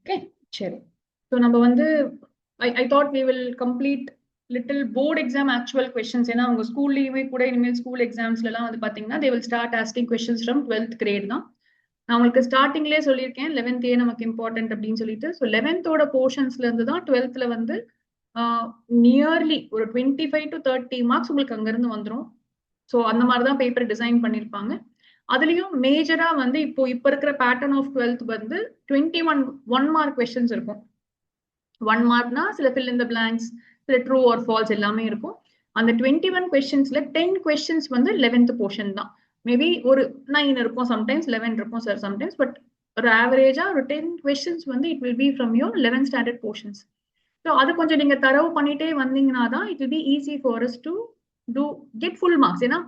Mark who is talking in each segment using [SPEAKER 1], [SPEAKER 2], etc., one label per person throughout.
[SPEAKER 1] Okay சரி. So நம்ம வந்து I thought we will complete little board exam actual questions. ஏன்னா அவங்க ஸ்கூல்லையுமே கூட இனிமேல் ஸ்கூல் எக்ஸாம்ஸ்லாம் வந்து பார்த்தீங்கன்னா they will start asking questions from 12th grade தான். நான் உங்களுக்கு ஸ்டார்டிங்லேயே சொல்லியிருக்கேன் 11th நமக்கு இம்பார்ட்டன்ட் அப்படின்னு சொல்லிட்டு. ஸோ 11th போர்ஷன்ஸ்ல இருந்து தான் 12th வந்து நியர்லி ஒரு 25 to 30 மார்க்ஸ் உங்களுக்கு அங்கிருந்து வந்துடும். ஸோ அந்த மாதிரி தான் பேப்பர் டிசைன் பண்ணியிருப்பாங்க. அதுலயும் மேஜரா வந்து இப்ப இருக்கிற பேட்டர்ன் ஆஃப் 12th வந்து 21 மார்க் கொஸ்டின்ஸ் இருக்கும். 1 மார்க்னா சில ஃபில் இன் த பிளாங்க்ஸ், சில ட்ரூ ஆர் ஃபால்ஸ் எல்லாமே இருக்கும். அந்த 21 கொஸ்டின்ஸ்ல 10 கொஸ்டின்ஸ் வந்து 11th போர்ஷன் தான். மேபி ஒரு 9 இருக்கும், சம்டைம்ஸ் 11 இருக்கும் சார் சம்டைம்ஸ். பட் ஒரு ஆவரேஜா ஒரு 10 கொஸ்டின்ஸ் வந்து it will be from your 11th standard portions. So அது கொஞ்சம் நீங்க தரவு பண்ணிட்டே வந்தீங்கன்னா தான் it will be easy for us to to get full marks. ஏன்னா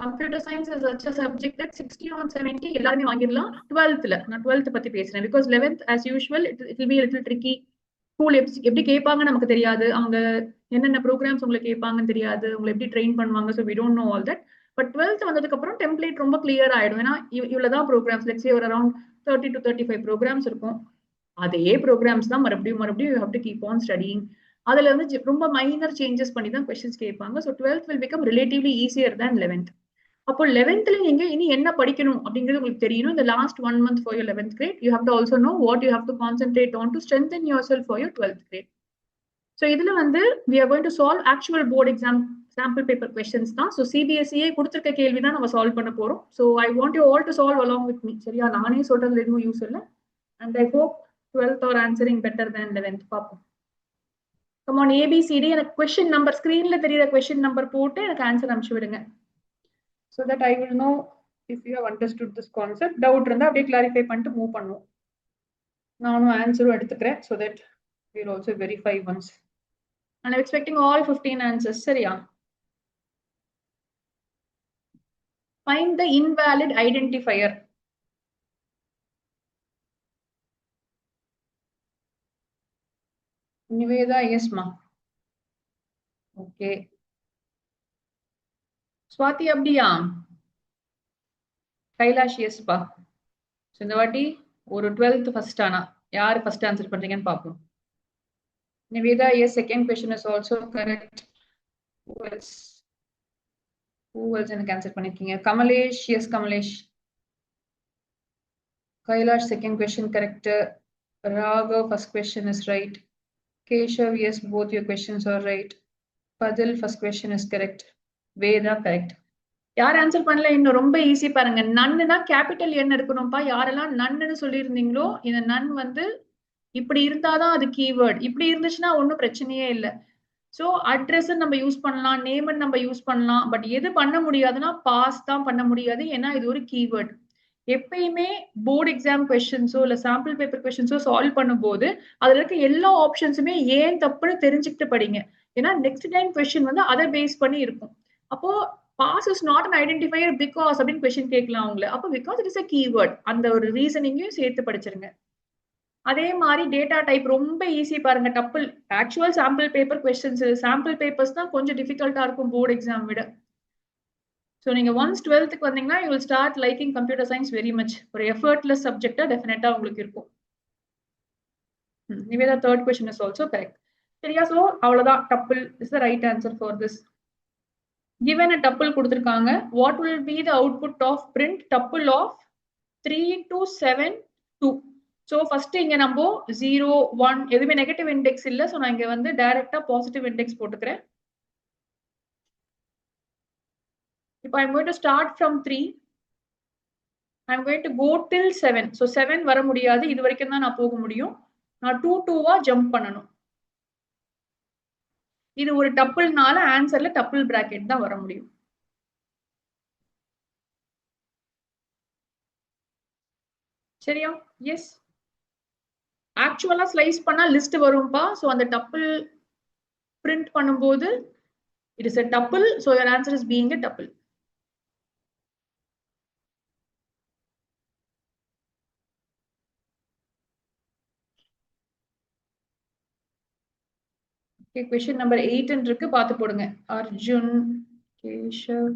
[SPEAKER 1] computer science is such a subject that 60 on 70 எல்லாருமே வாங்கிடலாம் 12th. நான் 12th பத்தி பேசுறேன் because 11th as usual it will be a little tricky. School எப்படி கேட்பாங்க நமக்கு தெரியாது, அவங்க என்னென்ன ப்ரோக்ராம்ஸ் உங்களுக்கு கேட்பாங்கன்னு தெரியாது, உங்களை எப்படி ட்ரெயின் பண்ணுவாங்க. So we don't know all that. But 12th வந்ததுக்கு அப்புறம் டெம்ப்ளேட் ரொம்ப கிளியர் ஆயிடும். ஏன்னா இவ்வளவுதான் ப்ரோக்ராம்ஸ், லெட்ஸ் சே ஒரு அரௌண்ட் 30 to 35 ப்ரோக்ராம்ஸ் இருக்கும். அதே ப்ரோக்ராம்ஸ் தான் மறுபடியும் you have to keep on studying. அதுல வந்து ரொம்ப மைனர் சேஞ்சஸ் பண்ணி தான் கொஸ்டின்ஸ் கேட்பாங்க. So 12th will become relatively easier than 11th. அப்போ 11th நீங்க இனி என்ன படிக்கணும் அப்படிங்கிறது உங்களுக்கு தெரியணும். இந்த last 1 month for your 11th grade you have to also know what you have to concentrate on to strengthen yourself for your 12th grade. So இதுல வந்து we are going to solve actual board exam sample paper questions தான். So CBSE கொடுத்திருக்க கேள்வி தான் நம்ம solve பண்ண போறோம். So I want you all to solve along with me. சரியா? நானே சொல்றதுல எதுவும் யூஸ் இல்லை. And I hope 12th are answering better than 11th. பாப்போம். Come on, ABCD எனக்கு question number screenல தெரியுற question number போட்டு எனக்கு ஆன்சர் அனுப்பிச்சு விடுங்க. So that I will know if you have understood this concept. Doubt இருந்தா அப்படியே clarify பண்ணிட்டு மூவ் பண்ணுவோம். நானும் ஆன்சரும் எடுத்துக்கிறேன் so that we will also verify once. And I'm expecting all 15 answers. சரியா? Find the invalid identifier. Niveda, yes ma. Okay. Swati அப்படியா? Kailash S பா. இந்த வாட்டி ஒரு 12th ஃபர்ஸ்ட் ஆனா யார் ஃபர்ஸ்ட் ஆன்சர் பண்றீங்கன்னு பாப்போம். Niveda, yes, second question is also correct. Who else எனக்கு ஆன்சர் பண்ணிருக்கீங்க? Kamlesh, yes Kamlesh. Kailash, second question correct. Raghav, first question is right. Keshav, yes, both your questions are right. Padil, first question is correct. Veda, correct. யார் answer பண்ணல? இன்னும் ரொம்ப easy பாருங்க. நன்னுனா capital என் இருக்கணும்பா. யாரெல்லாம் நன்னு சொல்லியிருந்தீங்களோ இந்த நன் வந்து இப்படி இருந்தாதான் அது கீவேர்ட். இப்படி இருந்துச்சுன்னா ஒன்றும் பிரச்சனையே இல்லை. ஸோ அட்ரஸ் நம்ம யூஸ் பண்ணலாம், நேம் நம்ம யூஸ் பண்ணலாம். பட் எது பண்ண முடியாதுன்னா பாஸ் தான் பண்ண முடியாது. ஏன்னா இது ஒரு கீவேர்ட். எப்பயுமே போர்டு எக்ஸாம் கொஸ்டின்ஸோ இல்ல சாம்பிள் பேப்பர் கொஸ்டின்ஸோ சால்வ் பண்ணும்போது அதுல இருக்க எல்லா ஆப்ஷன்ஸுமே ஏன் தப்புன்னு தெரிஞ்சுக்கிட்டு படிங்க. ஏன்னா நெக்ஸ்ட் டைம் கொஸ்டின் வந்து அதை பேஸ் பண்ணி இருக்கும். அப்போ pass is not an identifier because அப்படின்னு கொஸ்டின் கேட்கலாம் அவங்கள. அப்போ because it is a keyword. அந்த ஒரு ரீசனிங்கையும் சேர்த்து படிச்சிருங்க. அதே மாதிரி டேட்டா டைப் ரொம்ப ஈஸி பாருங்க. Tuple actual sample paper questions, sample papers தான் கொஞ்சம் டிஃபிகல்ட்டா இருக்கும் போர்டு எக்ஸாம் விட. ஸோ நீங்க ஒன்ஸ் 12th வந்தீங்கன்னா you will start liking computer science very much. ஒரு எஃபர்ட்லெஸ் சப்ஜெக்டா டெஃபினட்டா உங்களுக்கு இருக்கும். Nivetha, third question is also correct. சரியா? ஸோ அவ்வளவுதான். Tuple is the right answer for this. Given a tuple கொடுத்திருக்காங்க. What will be the output of print tuple of 3 to 7 2. So first இங்க நம்ம 0 1 எதுவுமே நெகட்டிவ் இண்டெக்ஸ் இல்லை. ஸோ நான் இங்க வந்து டைரக்டா பாசிட்டிவ் இண்டெக்ஸ் போட்டுக்கிறேன். இப்போ ஐ am going to start from 3. I'm going to go till 7. So 7 வர முடியாது. இது வரைக்கும் தான் நான் போக முடியும். நான் 2 ஜம்ப் பண்ணணும். இது ஒரு டப்பிள்னால ஆன்சர்ல டப்பிள் பிராக்கெட் தான் வர முடியும். சரியா? எஸ். ஆக்சுவலா ஸ்லைஸ் பண்ணா லிஸ்ட் வரும்பா. சோ அந்த டப்பிள் பிரிண்ட் பண்ணும்போது it is a tuple. So your answer is being a tuple. Okay, question number 8 இருக்கு, பார்த்து போடுங்க. அர்ஜுன், கேஷவ்.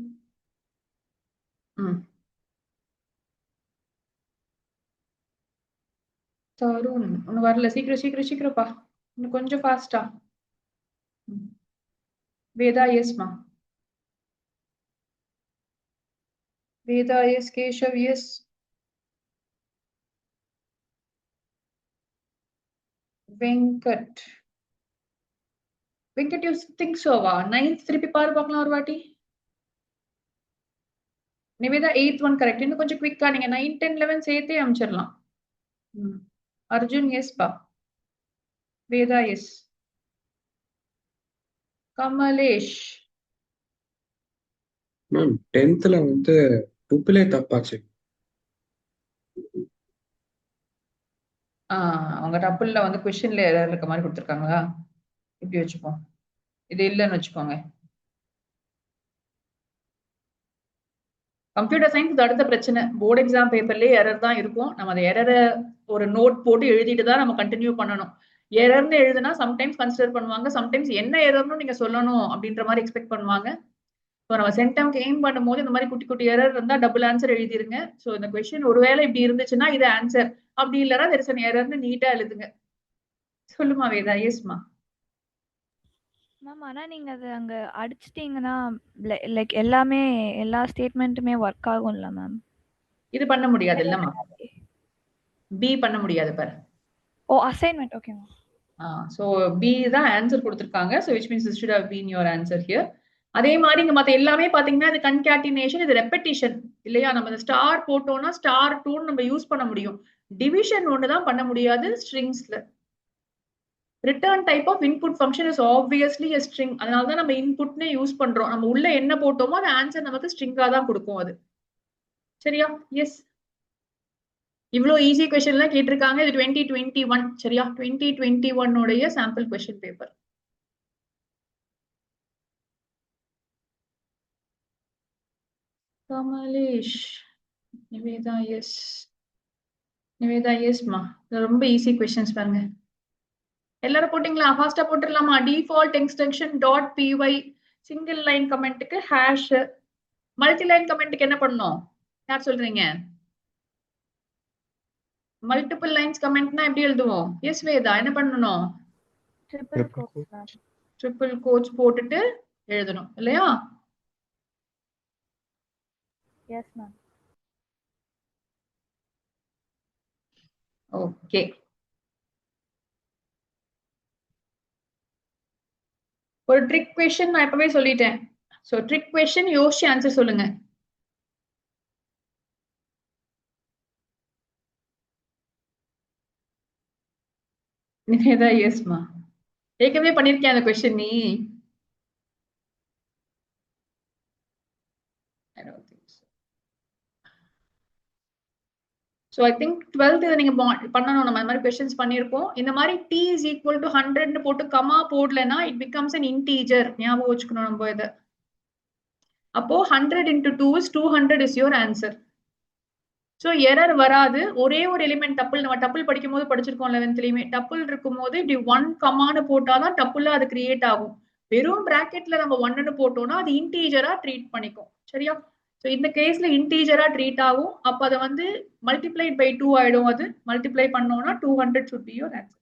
[SPEAKER 1] தருண் ஒண்ணு வரல. சீக்கிரம் சீக்கிரம் சீக்கிரம்ப்பா. இன்னும் கொஞ்சம் ஃபாஸ்டா. வேதா எஸ்மா. Veda yes. Keshav yes. Venkat. Venkat you think சோவா? 9th திருப்பி பாரு பார்க்கலாம் ஒரு வாட்டி. Niveda 8th one correct. இன்னும் கொஞ்சம் குவிக்கா நீங்க 9, 10, 11 சேர்த்தே அமைச்சிடலாம். அர்ஜுன் எஸ் பா. Veda S. Kamlesh.
[SPEAKER 2] Ma'am 10th வந்து டுப்பிலே தப்பாச்சு.
[SPEAKER 1] அவங்க டப்புல்ல வந்து கொஸ்டின்ல ஏதாவது இருக்க மாதிரி கொடுத்துருக்காங்களா? இப்படி வச்சுப்போம். இது இல்லைன்னு வச்சுக்கோங்க. கம்ப்யூட்டர் சயின்ஸ் அடுத்த பிரச்சனை. போர்டு எக்ஸாம் பேப்பர்லயே எரர் தான் இருக்கும். நம்ம அந்த எரரை ஒரு நோட் போட்டு எழுதிட்டு தான் நம்ம கண்டினியூ பண்ணணும். எரர்னு எழுதுனா சம்டைம்ஸ் கன்சிடர் பண்ணுவாங்க, சம்டைம்ஸ் என்ன எரர்னு நீங்க சொல்லணும் அப்படின்ற மாதிரி எக்ஸ்பெக்ட் பண்ணுவாங்க. ஸோ நம்ம சென்டம்க்கு எய்ம் பண்ணும்போது இந்த மாதிரி குட்டி குட்டி எரர் இருந்தா டபுள் ஆன்சர் எழுதிருங்க. ஸோ இந்த கொஸ்டின் ஒருவேளை இப்படி இருந்துச்சுன்னா இது ஆன்சர், அப்படி இல்லைன்னா தெர் இஸ் அன் எரர்னு நீட்டா எழுதுங்க. சொல்லுமா வேதா? எஸ்மா.
[SPEAKER 3] மேம் ஆனா நீங்க அது அங்க அடிச்சிட்டீங்கன்னா லைக் எல்லாமே எல்லா ஸ்டேட்மெண்ட்டுமே ஒர்க் ஆகும்ல மேம்?
[SPEAKER 1] இது பண்ண முடியாது இல்லம்மா. பி பண்ண முடியாது பாரு.
[SPEAKER 3] ஓ assignment okay ma'am.
[SPEAKER 1] So B தான் ஆன்சர் கொடுத்துருக்காங்க. So which means this should have been your answer here. அதே மாதிரி இங்க மத்த எல்லாமே பாத்தீங்கன்னா இது கன்கேட்டினேஷன், இது ரெப்படிஷன் இல்லையா? நம்ம இந்த ஸ்டார் போட்டோம்னா ஸ்டார் 2 நம்ம யூஸ் பண்ண முடியும். டிவிஷன் ஒன்று தான் பண்ண முடியாது ஸ்ட்ரிங்ஸ்ல. Return type of input function is obviously a string. அதனால தான் நம்ம இன்புட்னே யூஸ் பண்றோம். நம்ம உள்ள என்ன போட்டோமோ அந்த ஆன்சர் நமக்கு ஸ்ட்ரிங்கா தான் கொடுக்கும் அது. சரியா? எஸ். இவ்வளோ ஈஸி கொஸ்டின் எல்லாம் கேட்டிருக்காங்க. இது 2021 சரியா? 2021 உடைய sample question paper. Kamlesh. Niveda yes. Nivetha எஸ்மா. ரொம்ப ஈஸி கொஸ்டின்ஸ் பாருங்க. எல்லாரும் போட்டீங்களா? ஃபாஸ்டா போட்டுடலாமா? Default extension dot PY single line கமெண்ட்டுக்கு ஹேஷ், மல்டி லைன் கமெண்ட்டுக்கு என்ன பண்ணணும்? யார் சொல்றீங்க? மல்டிபிள் லைன்ஸ் கமெண்ட்னா எப்படி எழுதுவோம்? எஸ் வேதா, என்ன பண்ணணும்? ட்ரிபிள் கோட்ஸ் போட்டுட்டு எழுதணும் இல்லையா?
[SPEAKER 3] Yes ma'am.
[SPEAKER 1] ஓகே. ஒரு ட்ரிக் क्वेश्चन நான் இப்பவே சொல்லிட்டேன். சோ ட்ரிக் क्वेश्चन யோசிச்சு ஆன்சர் சொல்லுங்க. நிவேதா எஸ்மா. ஏற்கனவே பண்ணிருக்கேன் அந்த क्वेश्चन நீ. So I think 12th இதை நீங்க பண்ணணும். நம்ம இந்த மாதிரி கொஸ்டின்ஸ் பண்ணியிருக்கோம். இந்த மாதிரி t is equal to 100 போட்டு கமா போடலன்னா it becomes an integer. ஞாபகம் வச்சுக்கணும் நம்ம இதை. அப்போ 100 into 2 is 200 is your answer. So error வராது. ஒரே ஒரு எலிமெண்ட் டப்புள், நம்ம டப்புள் படிக்கும் போது படிச்சிருக்கோம் 11th டப்புள் இருக்கும் போது இப்படி 1 கமான்னு போட்டாதான் டப்புளா அது கிரியேட் ஆகும். வெறும் பிராக்கெட்ல நம்ம 1ன்னு போட்டோம்னா அது இன்டீஜரா ட்ரீட் பண்ணிக்கும். சரியா? ஸோ இந்த கேஸ்ல இன்டீஜரா ட்ரீட் ஆகும். அப்ப அதை வந்து மல்டிப்ளைட் பை 2 ஆயிடும். அது மல்டிப்ளை பண்ணோம்னா 200 should be your answer.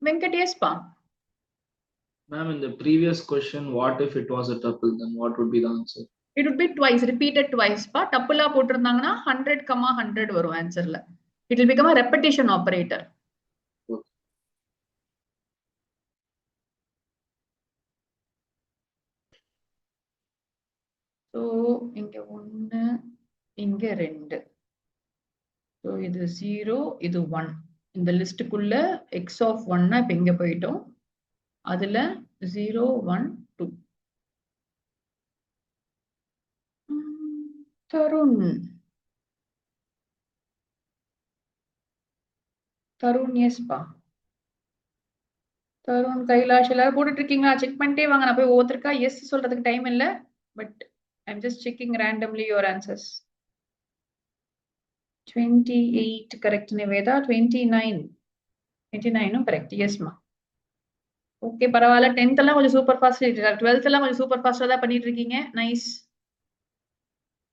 [SPEAKER 1] Venkatesh பா.
[SPEAKER 4] Ma'am, in the previous question, what if it was a tuple? Then what would be the answer?
[SPEAKER 1] It would be twice, repeated twice. பா டப்புளா போட்டிருந்தாங்கன்னா 100, 100 வரும் ஆன்சர்ல. It will become a repetition operator. So இங்க 1, இங்க 2. So இது 0, இது 1. இந்த லிஸ்டுக்குள்ள X of 1னா இப்ப இங்க போயிட்டோம். அதுல 0, 1, 2. தருண். தருண் எஸ் பா. தருண், கைலாஷ் எல்லாரும் போட்டுட்டு இருக்கீங்களா? செக் பண்ணிட்டே வாங்க. நான் போய் ஒவ்வொருத்தருக்கா எஸ் சொல்றதுக்கு டைம் இல்ல. But I'm just checking randomly your answers. 28 correct Niveda. 29 correct. எஸ்மா. ஓகே பரவாயில்ல. 10th எல்லாம் கொஞ்சம் சூப்பர் ஃபாஸ்ட், 12th எல்லாம் கொஞ்சம் சூப்பர் ஃபாஸ்டா தான் பண்ணிட்டு இருக்கீங்க. Nice.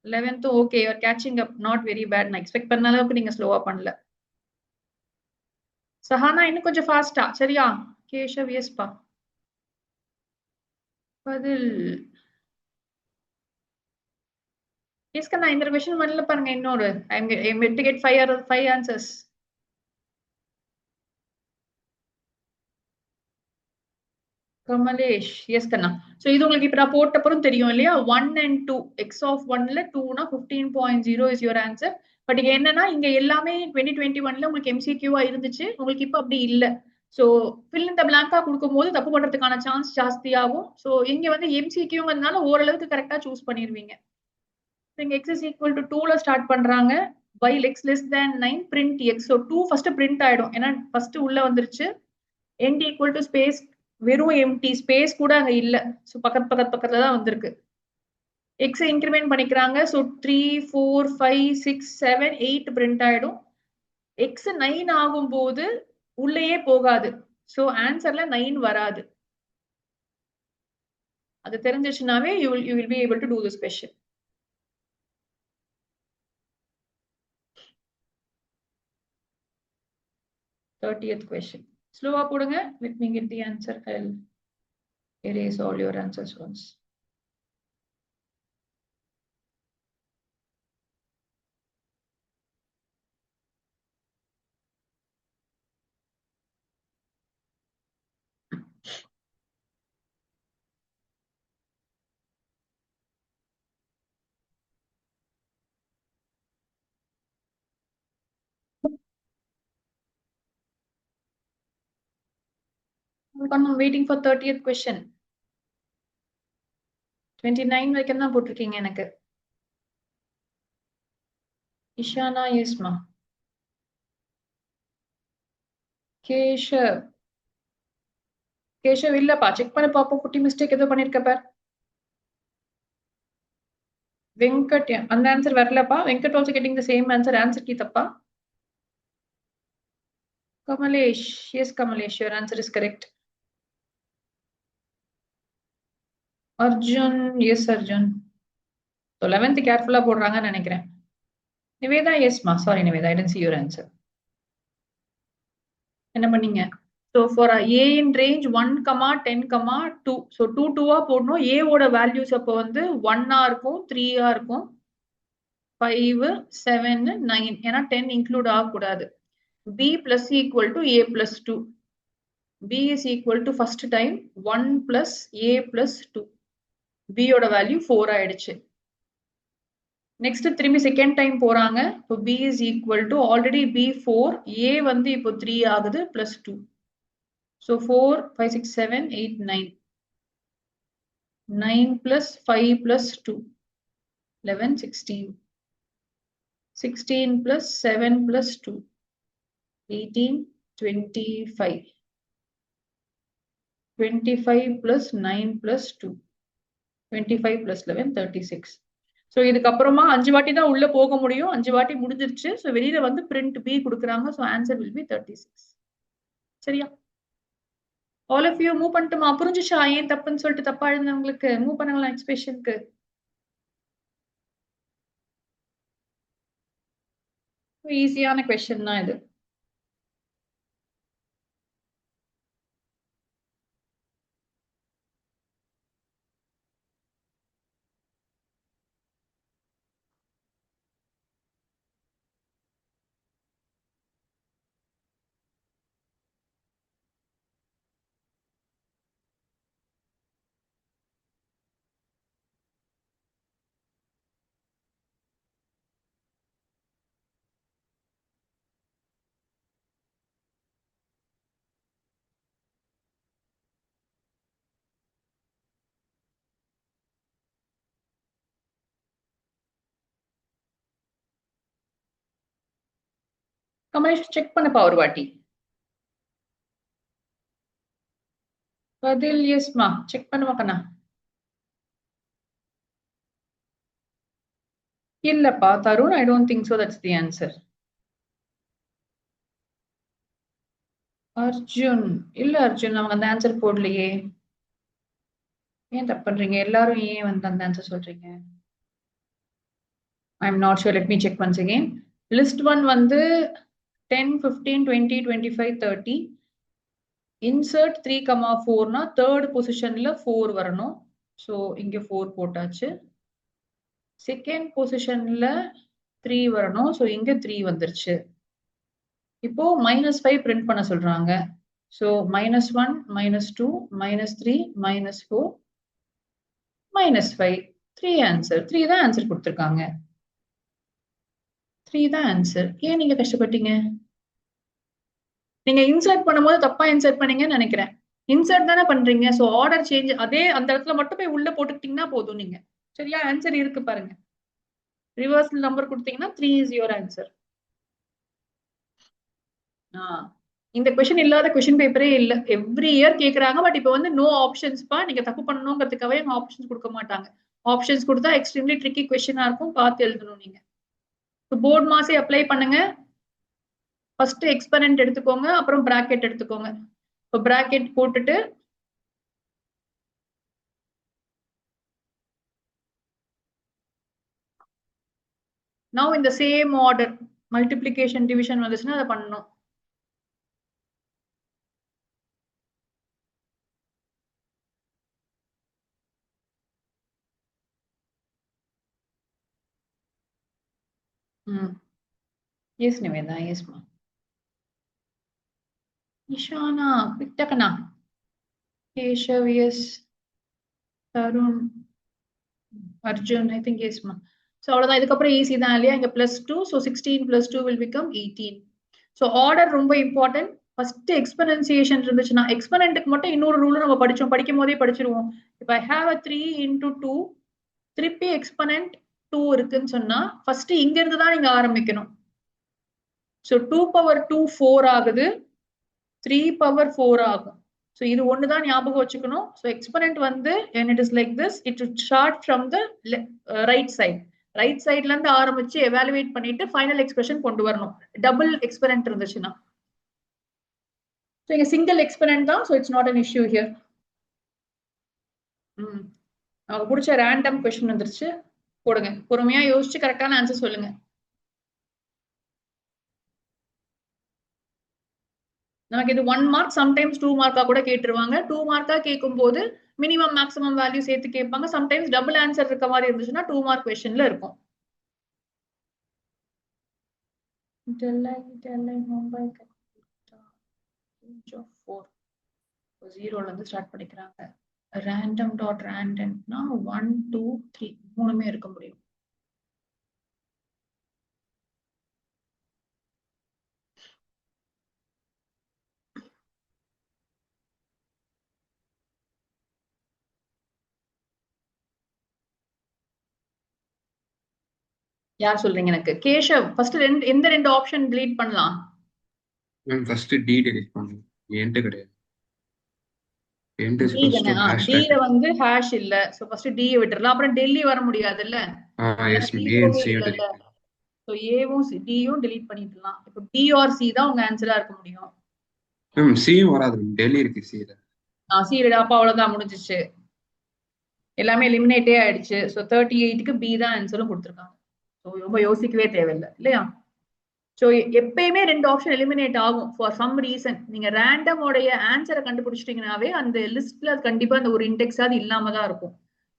[SPEAKER 1] 11th okay, you are catching up, not very bad. நான் எக்ஸ்பெக்ட் பண்ண அளவுக்கு நீங்க ஸ்லோவா பண்ணல. சஹானா இன்னும் கொஞ்சம் ஃபாஸ்டா. சரியா? கேஷவ் எஸ்பா. பதில் எஸ் கண்ணா, இந்த கொஸ்டின் பண்ணல பாருங்க. இன்னொரு I am to get 5 answers. Kamlesh yes கண்ணா. சோ இது உங்களுக்கு இப்ப நான் போட்ட அப்புறம் தெரியும் இல்லையா? 1 and 2 x of 1ல 2னா 15.0 is your answer. But இங்க என்னன்னா இங்க எல்லாமே 2021ல உங்களுக்கு எம்சிக்யூவா இருந்துச்சு, உங்களுக்கு இப்ப அப்படி இல்ல. சோ ஃபில் இந்த பிளாங்கா கொடுக்கும்போது தப்பு பண்றதுக்கான சான்ஸ் ஜாஸ்தியாகும். சோ இங்க வந்து எம்சிக்யூங்கிறதுனால ஓரளவுக்கு கரெக்டா சூஸ் பண்ணிருவீங்க. இங்க x is equal to 2ல ஸ்டார்ட் பண்றாங்க. while x less than 9 print x. so 2 first print ஆயிடும், ஏன்னா ஃபர்ஸ்ட் உள்ள வந்துருச்சு. end equal to ஸ்பேஸ், வெறும் எம்டி ஸ்பேஸ் கூட அங்க இல்ல. சோ பக்கத்துல தான் வந்திருக்கு. x இன்கிரிமெண்ட் பண்ணிக்கிறாங்க. சோ 3 4 5 6 7 8 பிரிண்ட் ஆயிடும். x 9 ஆகும்போது உள்ளேயே போகாது. சோ ஆன்சர்ல 9 வராது. அது தெரிஞ்சிச்சுனாவே you will be able to do this question. Thirtieth question. Slow போடுங்க. Let me get the answer. I'll erase all your answers once. I'm waiting for 30th question. 29 வரைக்கும் தான் போட்டிருக்கீங்க எனக்கு. இஷானா எஸ்மா. கேஷவ் இல்லப்பா, செக் பண்ணி பாப்போம். குட்டி மிஸ்டேக் ஏதோ பண்ணிருக்க பார். வெங்கட் அந்த ஆன்சர் வரலப்பா. Venkat also getting the same answer. Answer key தப்பா. Kamlesh yes Kamlesh, your answer is correct. Arjun yes Arjun. 11th கேர்ஃபுல்லா போடுறாங்கன்னு நினைக்கிறேன். நிவேதா எஸ்மா. Sorry Niveda, I didn't see your answer. என்ன பண்ணீங்க? So for a in range 1, 10, 2. So 2 2ஆ போடணும். a ஓட வேல்யூஸ் அப்போ வந்து 1ஆ இருக்கும், 3ஆ இருக்கும், 5 7 9. ஏன்னா 10 இன்க்ளூட் ஆகக்கூடாது. b plus equal to a plus 2. b is equal to first time 1 plus a plus 2. b ஓட வேல்யூ 4 ஆயிடுச்சு. நெக்ஸ்ட் திரும்பி செகண்ட் டைம் போறாங்க. இப்போ b is equal to already b 4, a வந்து இப்போ 3 ஆகுது plus 2. So 4 5 6 7 8 9. 9 plus 5 plus 2 11 16. 16 plus 7 plus 2 18 25. 25 plus 9 plus 2 25 plus 11 36. So இதுக்கப்புறமா 5 வாட்டி தான் உள்ள போக முடியும். 5 வாட்டி முடிஞ்சிருச்சு. ஸோ வெளியில வந்து பிரிண்ட் பி கொடுக்குறாங்க. So answer will be 36. சரியா? ஆல் ஆஃப் யூ மூவ் பண்ணிட்டுமா? புரிஞ்சுச்சா ஏன் தப்புன்னு சொல்லிட்டு தப்பா எழுந்தவங்களுக்கு? மூவ் பண்ணுங்களா நெக்ஸ்ட் கொஸ்டினுக்கு. ஈஸியான கொஸ்டின் தான் இது. கமலேஷ் செக் பண்ணப்பா ஒரு வாட்டி. பதில் எஸ்மா. செக் பண்ணுவா கண்ணா. இல்லப்பா Tarun, I don't think so that's the answer. Arjun இல்ல அர்ஜுன், அவங்க அந்த ஆன்சர் போடலையே. ஏன் தப்பு பண்றீங்க? எல்லாரும் ஏன் வந்து அந்த ஆன்சர் சொல்றீங்க? I'm not sure. Let me check once again. List 1 வந்து 10, 15, 20, 25, 30. Insert 3, 4 third positionல 4 வரணும். So இங்க 4 போட்டாச்சு. Second positionல 3 வரணும். So இங்க 3 வந்துருச்சு. இப்போ -5 print பண்ண சொல்றாங்க. So -1, -2, -3, -4, -5. 3 answer. 3 தான் ஆன்சர் கொடுத்திருக்காங்க. 3 தான் ஆன்சர். ஏன் நீங்க கஷ்டப்பட்டீங்க? நீங்க இன்சர்ட் பண்ணும்போது தப்பா இன்சர்ட் பண்ணீங்கன்னு நினைக்கிறேன். இன்சர்ட் தானே பண்றீங்க. சோ ஆர்டர் சேஞ்ச் அதே அந்த இடத்துல மட்டும் போய் உள்ள போட்டுக்கிட்டீங்கன்னா போதும் நீங்க. சரியா? ஆன்சர் இருக்கு பாருங்க. ரிவர்சல் நம்பர் கொடுத்தீங்கன்னா 3 is your answer. இந்த கொஸ்டின் இல்லாத கொஸ்டின் பேப்பரே இல்ல. எவ்ரி இயர் கேக்குறாங்க. பட் இப்போ வந்து நோ ஆப்ஷன்ஸ்பா. நீங்க தப்பு பண்ணணுங்கிறதுக்காகவே அவங்க ஆப்ஷன்ஸ் கொடுக்க மாட்டாங்க. ஆப்ஷன்ஸ் கொடுத்தா எக்ஸ்ட்ரீம்லி ட்ரிக்கி கொஸ்டினா இருக்கும். பார்த்து எழுதணும் நீங்க. போர்ட் மாசே அப்ளை பண்ணுங்க. ஃபர்ஸ்ட் எக்ஸ்பெரண்ட் எடுத்துக்கோங்க. அப்புறம் பிராக்கெட் எடுத்துக்கோங்க. இப்போ பிராக்கெட் போட்டுட்டு now in the same order multiplication division வந்துச்சுன்னா அதை பண்ணணும். Yes Niveda, yes ma. Ishana, Pittakana, Keshav, yes. Tarun, Arjun, I think yes ma. So அவ்வளவுதான். இதுக்கப்புறம் ஈஸி தான் இல்லையா? இங்க +2, so 16 + 2 will become 18. So order ரொம்ப இம்பார்ட்டன்ட். ஃபர்ஸ்ட் எக்ஸ்பெனன்சியேஷன் இருந்துச்சுன்னா எக்ஸ்பெனன்ட்க்கு மட்டும் இன்னொரு ரூல் நம்ம படிக்கும் போதே படிச்சிருவோம். if I have a 3 into 2 திருப்பி எக்ஸ்பெனன்ட் 2 இருக்குன்னு சொன்னா ஃபர்ஸ்ட் இங்க இருந்து தான் நீங்க ஆரம்பிக்கணும். so 2 power 2 4 ஆகுது. 3 power 4 ஆகும். so இது ஒன்னு தான் ஞாபகம் வச்சுக்கணும். so exponent வந்து when it is like this it should start from the right side. Right சைட்ல இருந்து ஆரம்பிச்சு எவாலுவேட் பண்ணிட்டு ஃபைனல் எக்ஸ்பிரஷன் கொண்டு வரணும். டபுள் எக்ஸ்பெரண்ட் இருந்துச்சுன்னா. so இங்க சிங்கிள் எக்ஸ்பெரண்ட் தான். so it's not an issue here. நமக்கு பிடிச்ச ரேண்டம் क्वेश्चन வந்துருச்சு. போடுங்க. பொறுமையா யோசிச்சு கரெக்டான ஆன்சர் சொல்லுங்க. நமக்கு இது 1 மார்க் சம்டைம்ஸ் 2 மார்க்கா கூட கேட்டுருவாங்க. 2 மார்க்கா கேட்கும் போது மினிமம் மேக்ஸிமம் வேல்யூ சேர்த்து கேட்பாங்க. சம்டைம்ஸ் டபுள் ஆன்சர் இருக்க மாதிரி இருந்துச்சுன்னா 2 மார்க் क्वेश्चनல இருக்கும். மும்பை 0ல இருந்து ஸ்டார்ட் பண்ணிக்கிறாங்க. random.random-னா 1 2 3 மூணுமே இருக்க முடியும். யார் சொல்றீங்க எனக்கு? கேஷவ் ஃபர்ஸ்ட் எந்த ரெண்டு ஆப்ஷன் delete பண்ணலாம்?
[SPEAKER 2] மேம் ஃபர்ஸ்ட் டி delete பண்ணுங்க. என்கிட்ட கிடையாது.
[SPEAKER 1] D ல வந்து ஹாஷ் இல்ல. சோ ஃபர்ஸ்ட் D ய விட்டுறலாம். அப்புறம் டெல்லி வர முடியாது இல்ல?
[SPEAKER 2] Yes ma'am. A and C delete.
[SPEAKER 1] So ஏவும் டியும் delete பண்ணிடலாம். இப்போ B or C தான் உங்க ஆன்சரா இருக்க முடியும்.
[SPEAKER 2] மேம் சியும் வராது. டெல்லி இருக்கு சில.
[SPEAKER 1] சி ரெடா அப்ப அவ்வளவுதான் முடிஞ்சிச்சு. எல்லாமே எலிமினேட்டே ஆயிடுச்சு. சோ 38க்கு B தான் ஆன்சரும் கொடுத்திருக்காங்க. சோ ரொம்ப யோசிக்கவே தேவையில்லை இல்லையா? சோ எப்பயுமே ரெண்டு ஆப்ஷன் எலிமினேட் ஆகும் ஃபார் சம் ரீசன். நீங்க ரேண்டம் உடைய ஆன்சரை கண்டுபிடிச்சிட்டீங்கனாவே அந்த லிஸ்ட்ல கண்டிப்பா அந்த ஒரு இண்டெக்ஸ் அது இல்லாம தான் இருக்கும்.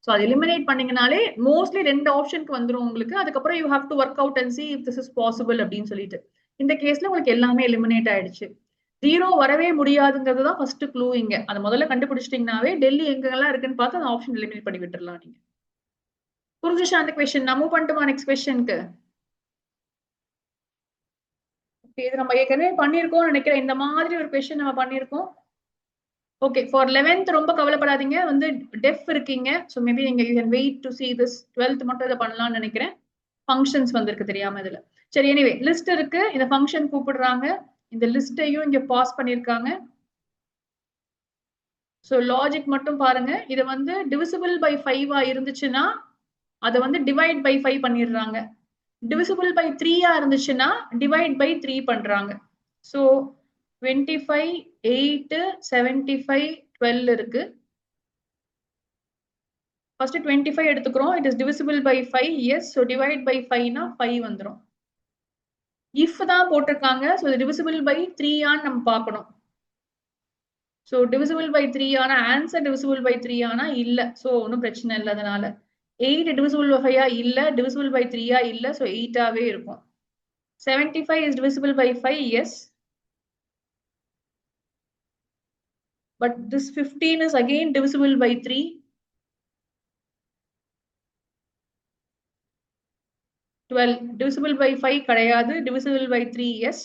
[SPEAKER 1] சோ அது எலிமினேட் பண்ணீங்கனாலே மோஸ்ட்லி ரெண்டு ஆப்ஷனுக்கு வந்துரும் உங்களுக்கு. அதுக்கப்புறம் you have to work out and see if this is possible அப்படின்னு சொல்லிட்டு. இந்த கேஸ்ல உங்களுக்கு எல்லாமே எலிமினேட் ஆயிடுச்சு. 0 வரவே முடியாதுங்கிறது தான் ஃபர்ஸ்ட் க்ளூ இங்க. அதை முதல்ல கண்டுபிடிச்சிட்டீங்கனாவே டெல்லி எங்கெல்லாம் இருக்குன்னு பார்த்து அந்த ஆப்ஷன் எலிமினேட் பண்ணி விட்டுறலாம் நீங்க. புரிஞ்சுச்சா அந்த கொஸ்டின்? நான் மூவ் பண்ணட்டுமா நெக்ஸ்ட் கொஸ்டினுக்கு? இது நம்ம ஏற்கனவே பண்ணிருக்கோம் நினைக்கிறேன். இந்த மாதிரி ஒரு கொஸ்டின் நம்ம பண்ணிருக்கோம். ஓகே, ஃபார் 11th ரொம்ப கவலைப்படாதீங்க. வந்து டெஃப் இருக்கீங்க. ஸோ மேபி நீங்க you can wait to see this. 12th மட்டும் இதை பண்ணலாம்னு நினைக்கிறேன். ஃபங்க்ஷன்ஸ் வந்திருக்கு தெரியாம இதுல. சரி, எனிவே லிஸ்ட் இருக்கு. இந்த ஃபங்க்ஷன் கூப்பிடுறாங்க. இந்த லிஸ்டையும் இங்க பாஸ் பண்ணிருக்காங்க. ஸோ லாஜிக் மட்டும் பாருங்க. இது வந்து டிவிசிபிள் பை 5 இருந்துச்சுன்னா அதை வந்து டிவைட் பை 5 பண்ணிடுறாங்க. divisible by 3 இருந்துச்சுன்னா divide by 3 பண்றாங்க. so 25 8 75 12 இருக்கு. ஃபர்ஸ்ட் 25 எடுத்துக்கிறோம். It is divisible by 5. Yes. So divide by 5னா 5 வந்துடும். இஃப் தான் போட்டிருக்காங்க. ஸோ இது டிவிசிபிள் பை 3 ஆன்னு நம்ம பார்க்கணும். ஸோ டிவிசிபிள் பை 3 ஆனா ஆன்சர் டிவிசிபிள் பை 3 ஆனா இல்ல. ஸோ ஒன்றும் பிரச்சனை இல்லை. அதனால 8 டிவிசிபிள் பை 5 இல்ல, டிவிசிபிள் பை 3 இல்ல. ஸோ 8ஆவே இருக்கும். 75 is divisible by 5. Yes. But this 15 is again divisible by 3. 12 divisible by 5 கிடையாது, divisible by 3. Yes.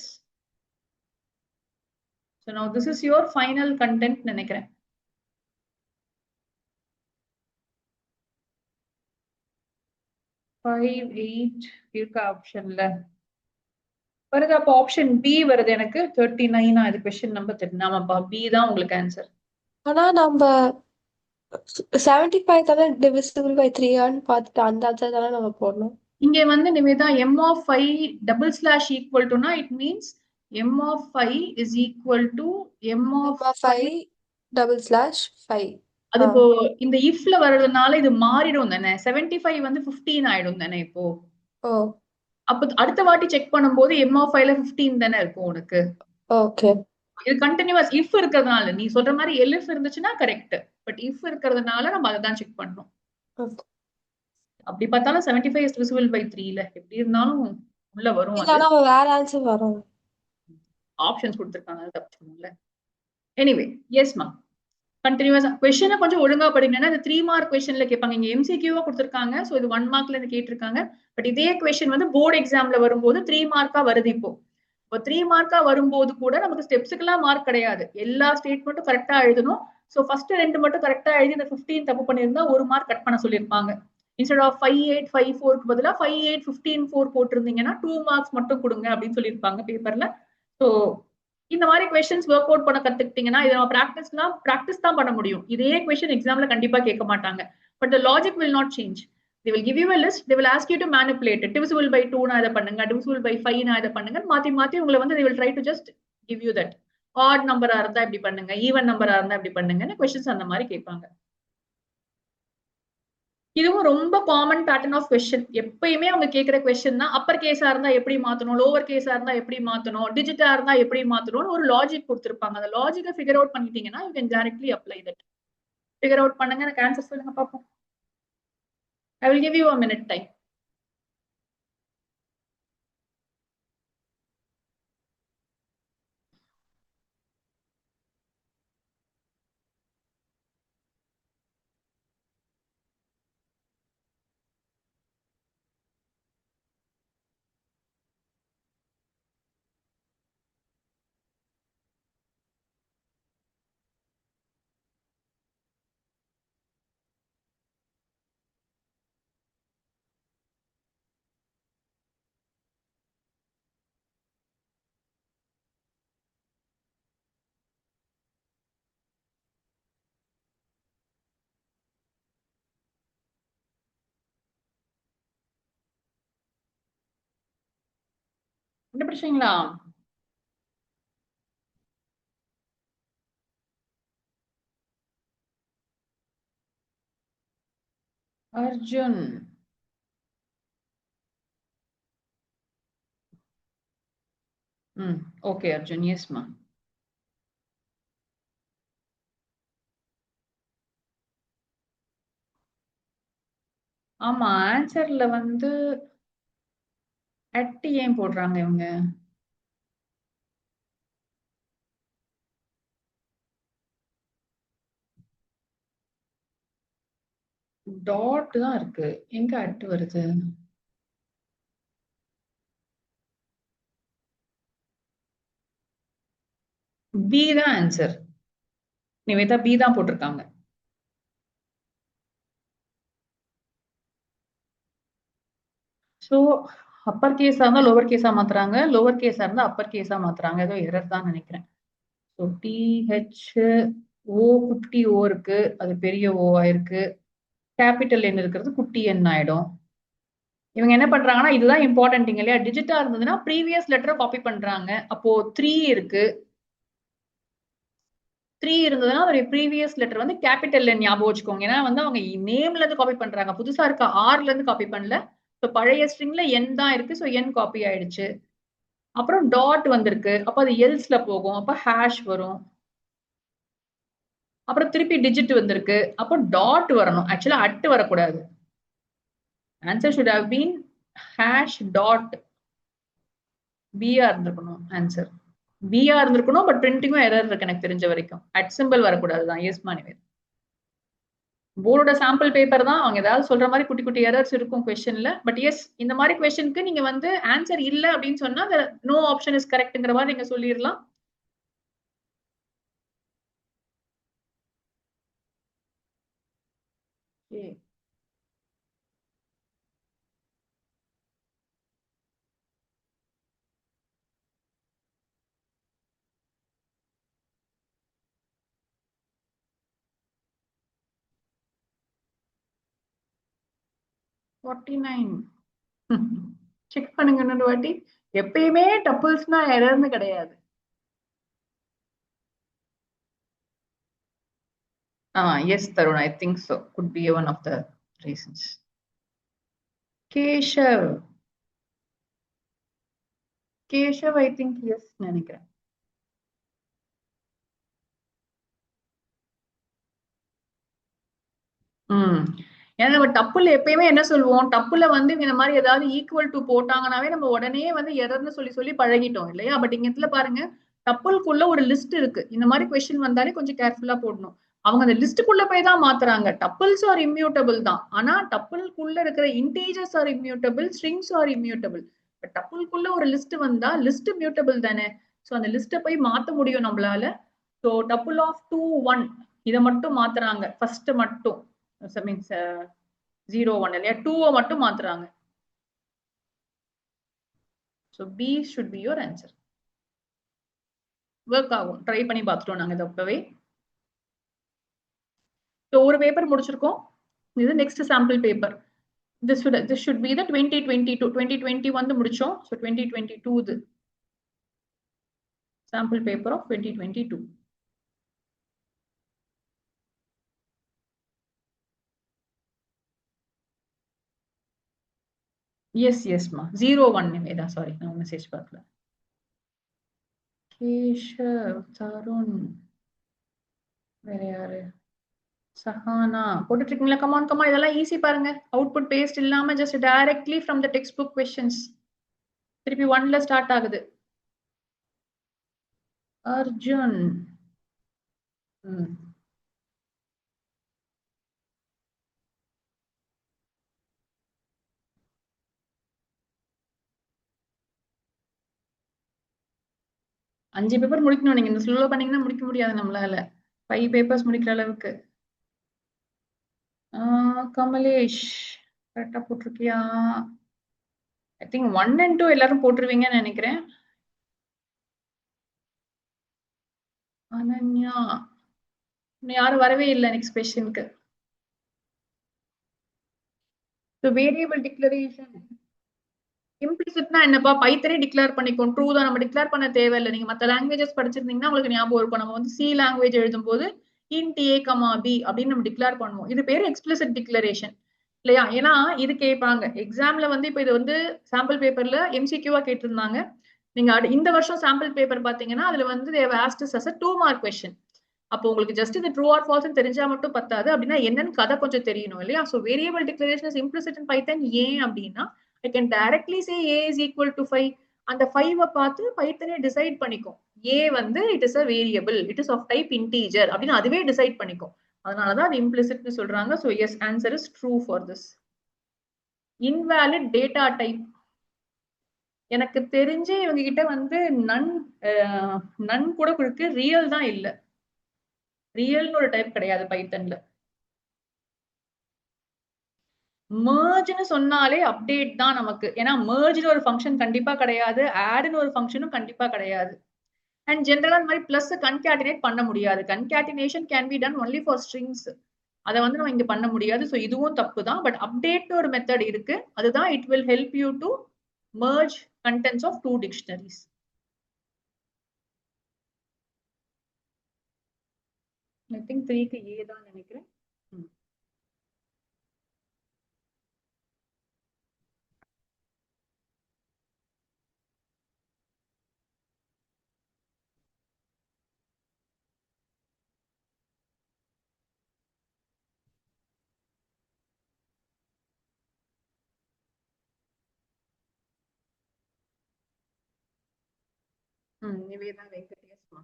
[SPEAKER 1] So now this is your final content நினைக்கிறேன். 5, 8 இருக்க ஆப்ஷன்ல வருது. அப்போ ஆப்ஷன் பி வருது எனக்கு. 39 இது கொஸ்டின் நம்பர் 39. ஆமாப்பா, பி தான் உங்களுக்கு ஆன்சர்.
[SPEAKER 5] ஆனா நம்ம 75 தானே divisible by 3 ஆன்னு பார்த்துட்டு அந்த ஆன்சர் தானே நம்ம போடணும்.
[SPEAKER 1] இங்க வந்து Nivetha m of 5 double slash equal to na, it means m of 5 is equal to m of
[SPEAKER 5] 5 double slash 5.
[SPEAKER 1] அது இப்போ இந்த ifல வர்றதுனால இது மாறிடும் தானே. 75 வந்து 15 ஆயிடும் தானே இப்போ. அப்ப அடுத்த வாட்டி செக் பண்ணும்போது m of 5ல 15 தானே இருக்கும் உனக்கு.
[SPEAKER 5] ஓகே.
[SPEAKER 1] இது கண்டினியூஸ் if இருக்கிறதுனால நீ சொல்ற மாதிரி elif இருந்துச்சுன்னா கரெக்ட். பட் if இருக்கிறதுனால நம்ம அதை தான் செக் பண்ணணும். அப்படி பார்த்தாலும் 75 is divisible by 3 இல்ல. எப்படி இருந்தாலும் உள்ள வரும்.
[SPEAKER 5] ஆனா வேற ஆன்சர் வரும்.
[SPEAKER 1] ஆப்ஷன்ஸ் கொடுத்திருக்காங்க, அது தப்பிச்சுக்கணும்ல. எனிவே எஸ் மா, கண்டினியூஸ் क्वेश्चन கொஞ்சம் ஒழுங்கா படிக்கணும்னா இந்த 3 மார்க் क्वेश्चनல கேட்பாங்க. இங்க MCQ-வா கொடுத்திருக்காங்க. சோ இது 1 மார்க்ல இருந்து கேட்டிருக்காங்க. பட் இதே क्वेश्चन வந்து போர்டு எக்ஸாம்ல வரும்போது 3 மார்க்கா வருது இப்போ. இப்போ 3 மார்க்கா வரும்போது கூட நமக்கு ஸ்டெப்ஸ்க்குலாம் மார்க் கிடையாது. எல்லா ஸ்டேட்மெண்ட்டும் கரெக்டா எழுதணும். சோ ஃபர்ஸ்ட் 2 மட்டும் கரெக்டா எழுதி இந்த 15 தப்பு பண்ணிருந்தா 1 மார்க் கட் பண்ண சொல்லிருப்பாங்க. இன்ஸ்டெட் ஆஃப் 5 8 5 4க்கு பதிலா 5 8 15 4 போட்டிருந்தீங்கன்னா 2 மார்க்ஸ் மட்டும் கொடுங்க அப்படின்னு சொல்லியிருப்பாங்க பேப்பர்ல. ஸோ இந்த மாதிரி கொஸ்டின்ஸ் ஒர்க் அவுட் பண்ண கத்துக்கிட்டீங்கன்னா இதை நம்ம ப்ராக்டிஸ் தான் பண்ண முடியும். இதே கொஸ்டின் எக்ஸாம்ல கண்டிப்பா கேட்க மாட்டாங்க. But the logic will not change. they will give you a list, they will ask you to manipulate it. divisible by 2 na இதை பண்ணுங்க, divisible by 5 na இதை பண்ணுங்க. மாத்தி உங்களை வந்து they will try to just give you that. odd number-ஆ இருந்தா இப்படி பண்ணுங்க, ஈவன் நம்பரா இருந்தா இப்படி பண்ணுங்கன்னு கொஸ்டின்ஸ் அந்த மாதிரி கேட்பாங்க. இதுவும் ரொம்ப காமன் பேட்டர்ன் ஆஃப் கொஸ்டின். எப்பயுமே அவங்க கேட்கிற கொஸ்டின் தான் அப்பர் கேஸா இருந்தா எப்படி மாத்தணும், லோவர் கேஸா இருந்தா எப்படி மாத்தணும், டிஜிட்டா இருந்தா எப்படி மாத்தணும்னு ஒரு லாஜிக் கொடுத்திருப்பாங்க. அந்த லாஜிக்கை ஃபிகர் அவுட் பண்ணிட்டீங்கன்னா you can directly apply that. Figure out பண்ணுங்க, எனக்கு ஆன்சர் சொல்லுங்க பாப்போம். I will give you a minute time. கண்டுபிடிச்சீங்களா? அர்ஜுன், ஓகே அர்ஜுன், எஸ் மா. ஆமா, ஆன்சர்ல வந்து அட் ஏன் போடுறாங்க இவங்க? டாட் தான் இருக்கு, எங்க அட் வருது? பி தான் ஆன்சர். நிவேதா பி தான் போட்டிருக்காங்க. ஸோ அப்பர் கேஸா இருந்தா லோவர் கேஸா மாத்துறாங்க, லோவர் கேஸா இருந்தா அப்பர் கேஸா மாத்துறாங்க. ஏதோ எரர் தான் நினைக்கிறேன். ஸோ டிஹெச் ஓ குட்டி ஓ இருக்கு, அது பெரிய ஓ ஆயிருக்கு. கேபிட்டல் என் இருக்கிறது குட்டி என் ஆயிடும். இவங்க என்ன பண்றாங்கன்னா இதுதான் இம்பார்ட்டன்ட் இல்லையா, டிஜிட்டா இருந்ததுன்னா ப்ரீவியஸ் லெட்டரை காப்பி பண்றாங்க. அப்போ 3 இருக்கு, 3 இருந்ததுன்னா அதோட ப்ரீவியஸ் லெட்டர் வந்து கேபிட்டல் என் ஞாபகம் வச்சுக்கோங்க. ஏன்னா வந்து அவங்க நேம்ல இருந்து காப்பி பண்றாங்க, புதுசா இருக்க ஆர்ல இருந்து காப்பி பண்ணல. ஸோ பழைய ஸ்ட்ரிங்ல என் தான் இருக்கு, ஸோ என் காப்பி ஆயிடுச்சு. அப்புறம் டாட் வந்திருக்கு, அப்ப அது எல்ஸ்ல போகும், அப்ப ஹேஷ் வரும். அப்புறம் திருப்பி டிஜிட் வந்திருக்கு, அப்போ டாட் வரணும், ஆக்சுவலா அட் வரக்கூடாது. Answer should have been hash dot பிஆ இருந்திருக்கணும். ஆன்சர் பிஆ இருந்திருக்கணும், பட் பிரிண்டிங்கும் எரர் இருக்கு எனக்கு தெரிஞ்ச வரைக்கும். அட் சிம்பிள் வரக்கூடாது தான். எஸ் மாணவி, போர்டோட சாம்பிள் பேப்பர் தான், அவங்க ஏதாவது சொல்ற மாதிரி குட்டி குட்டி எரர்ஸ் இருக்கும் கொஸ்டின்ல. பட் எஸ், இந்த மாதிரி கொஸ்டினுக்கு நீங்க வந்து ஆன்சர் இல்ல அப்படின்னு சொன்னா நோ ஆப்ஷன் இஸ் கரெக்ட்ங்கிற மாதிரி நீங்க சொல்லிடலாம். செக் பண்ணுங்க இன்னொரு வாட்டி. எப்பயுமே டப்பிள்ஸ்னா எரர்னு கிடையாது. Yes Tarun, I think so. Could be one of the reasons. Keshav, I think yes நினைக்கிறேன். ஏன்னா நம்ம டப்புல எப்பயுமே என்ன சொல்லுவோம், டப்புல வந்து இந்த மாதிரி ஏதாவது ஈக்குவல் டு போட்டாங்கன்னாவே நம்ம உடனே வந்து எரர்னு சொல்லி சொல்லி பழகிட்டோம் இல்லையா. பட் இங்க இடத்துல பாருங்க, டப்புளுக்குள்ள ஒரு லிஸ்ட் இருக்கு. இந்த மாதிரி கொஸ்டின் வந்தாலே கொஞ்சம் கேர்ஃபுல்லா போடணும். அவங்க அந்த லிஸ்டுக்குள்ள போய் தான் மாத்துறாங்க. டப்பிள்ஸ் ஆர் இம்யூட்டபிள் தான், ஆனா டப்பிள்குள்ள இருக்கிற integers are immutable, strings are immutable. But டப்பிள்குள்ள ஒரு லிஸ்ட் வந்தா லிஸ்ட் மியூட்டபிள் தானே. ஸோ அந்த லிஸ்ட்டை போய் மாத்த முடியும் நம்மளால. ஸோ டப்புள் ஆஃப் 2 1 இதை மட்டும் மாத்துறாங்க, ஃபர்ஸ்ட் மட்டும் மீன்ஸ் 0 1 இல்லையா, 2 மட்டும் மாத்துறாங்க. So B should be your answer. Work ஆகும், ட்ரை பண்ணி பார்த்துட்டோம் நாங்க இதை அப்பவே. ஸோ ஒரு பேப்பர் முடிச்சிருக்கோம், இது next sample paper. this should be the 2022. 2020 வந்து முடிச்சோம். ஸோ 2022 இது சாம்பிள் பேப்பர் ஆஃப் 2022. எஸ் எஸ்மா 01 நிவேதா, சாரி நான் மெசேஜ் பார்க்கல. கேஷவ், தருண், வேற யாரு, சஹானா போட்டுட்டு இருக்கீங்களா? கமான் கமான், இதெல்லாம் ஈஸி பாருங்க. அவுட்புட் பேஸ்ட் இல்லாம just directly from the textbook questions. திருப்பி 1ல ஸ்டார்ட் ஆகுது. அர்ஜுன், அஞ்சு பேப்பர் முடிக்கணும். நீங்க இந்த ஸ்லோவா பண்ணீங்கன்னா முடிக்க முடியாது நம்மளால. 5 பேப்பர்ஸ் முடிக்கிற அளவுக்கு. கமலேஷ் கரெக்டா போட்டிருக்கியா? ஐ திங்க் 1 and 2 எல்லாரும் போட்டுருவீங்கன்னு நினைக்கிறேன். அனன்யா, யாரும் வரவே இல்லை நெக்ஸ்ட் கொஸ்டினுக்கு. வேரியபிள் டிக்ளரேஷன் இம்ப்ளிசிட்னா என்னப்பா? பைத்தனே டிக்ளேர் பண்ணிக்கும், ட்ரூ தான், நம்ம டிக்ளேர் பண்ண தேவையில்லை. நீங்க மற்ற லாங்குவேஜஸ் படிச்சிருந்தீங்கன்னா உங்களுக்கு ஞாபகம் இருக்கும். நம்ம வந்து சி லாங்குவேஜ் எழுதும் போது int a, b அப்படின்னு நம்ம டிக்ளேர் பண்ணுவோம். இது பேரு எக்ஸ்பிளிசிட் டிக்ளரேஷன் இல்லையா? ஏன்னா இது கேட்பாங்க எக்ஸாம்ல வந்து. இப்ப இது வந்து சாம்பிள் பேப்பர்ல எம்சிக்யூவா கேட்டிருந்தாங்க. நீங்க இந்த வருஷம் சாம்பிள் பேப்பர் பாத்தீங்கன்னா அதுல வந்து they have asked us as a 2 mark question. அப்போ உங்களுக்கு ஜஸ்ட் இது ட்ரூ ஆர் ஃபால்ஸ் தெரிஞ்சா மட்டும் பத்தாது, அப்படின்னா என்னன்னு கதை கொஞ்சம் தெரியணும் இல்லையா? So variable declaration is implicit in Python. ஏன் அப்படின்னா I can directly say a is equal to 5. அந்த 5 பார்த்து பைத்தனே டிசைட் பண்ணிக்கும் a வந்து it is a variable, it is of type integer அப்படின்னு அதுவே டிசைட் பண்ணிக்கும். அதனாலதான் அது இம்ப்ளிசிட்னு சொல்றாங்க. So yes, answer is true for this. Invalid data type, எனக்கு தெரிஞ்சு இவங்க கிட்ட வந்து நன் கூட இருக்கு, ரியல் தான் இல்ல. ரியல்னு ஒரு டைப் கிடையாது பைத்தன்ல. mergeன்னு சொன்னாலே அப்டேட் தான் நமக்கு. ஏன்னா mergeன்னு ஒரு ஃபங்க்ஷன் கண்டிப்பா கிடையாது, addன்னு ஒரு ஃபங்க்ஷனும் கண்டிப்பா கிடையாது. அண்ட் ஜெனரலா இந்த மாதிரி பிளஸ் கன்கேட்டினேட் பண்ண முடியாது. Concatenation can be done only for strings. அதை வந்து நம்ம இங்க பண்ண முடியாது. ஸோ இதுவும் தப்பு தான். பட் அப்டேட்னு ஒரு மெத்தட் இருக்கு, அதுதான் it will help you to merge contents of 2 dictionaries. I think 3க்கு A தான் நினைக்கிறேன். நிவேதா வெங்கடேஷ்மா.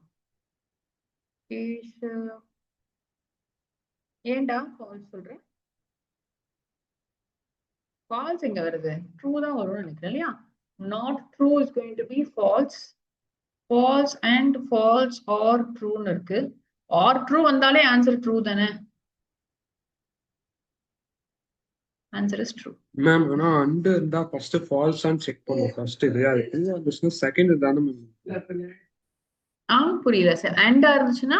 [SPEAKER 1] ஏன்டா ஃபால்ஸ் சொல்றேன்? ஃபால்ஸ் எங்க வருது? ட்ரூ தான் வரும்னு நினைக்கிறேன் இல்லையா? Not true is going to be false. False and false or ட்ரூன்னு இருக்கு. ஆர் ட்ரூ வந்தாலே ஆன்சர் ட்ரூ தானே? Answer is true.
[SPEAKER 2] மேம் ஆனா அண்ட் இருந்தா ஃபர்ஸ்ட் ஃபால்ஸ் ஆன் செக் பண்ணுவோம். ஃபர்ஸ்ட் இது அது செகண்ட் தானே மேம்?
[SPEAKER 1] புரியல சார். அண்டா இருந்துச்சுன்னா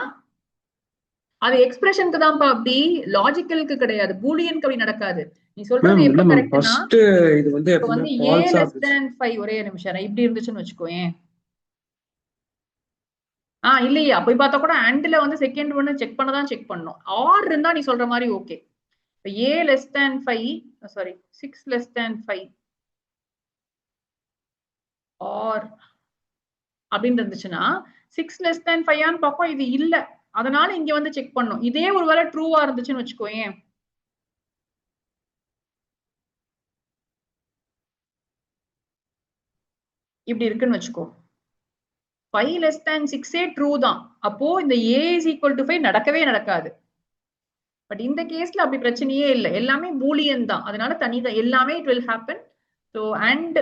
[SPEAKER 1] அது எக்ஸ்பிரஷனுக்கு தான்ப்பா, அப்படி லாஜிக்கலுக்கு கிடையாது. பூலியனுக்கு அப்படி நடக்காது. நீ சொல்றது எப்ப கரெக்ட்னா
[SPEAKER 2] ஃபர்ஸ்ட் இது வந்து
[SPEAKER 1] இப்ப வந்து
[SPEAKER 2] எப்பவுமே
[SPEAKER 1] a
[SPEAKER 2] ஃபால்ஸ்
[SPEAKER 1] less
[SPEAKER 2] ஆகுது.
[SPEAKER 1] than 5 ஒரே நிமிஷம் இப்படி இருந்துச்சுன்னு வச்சுக்கோயேன். இல்லையா போய் பார்த்தா கூட அண்ட்ல வந்து செகண்ட் ஒன்னு செக் பண்ணதான் செக் பண்ணும். ஆர் இருந்தா நீ சொல்ற மாதிரி okay. a less than 5 sorry 6 less than 5 or அப்படின்னு இருந்துச்சுன்னா 6 less than 5 ஆன்னு பார்ப்போம். இது இல்ல, அதனால இங்க வந்து செக் பண்ணும். இதே ஒருவேளை ட்ரூவா இருந்துச்சுன்னு வச்சுக்கோயேன், இப்படி இருக்குன்னு வச்சுக்கோ, 5 less than 6 ட்ரூ தான். அப்போ இந்த a is equal to 5 நடக்கவே நடக்காது. பட் இந்த கேஸ்ல அப்படி பிரச்சனையே இல்லை, எல்லாமே பூலியன் தான், அதனால தனிதான் எல்லாமே it will happen. So and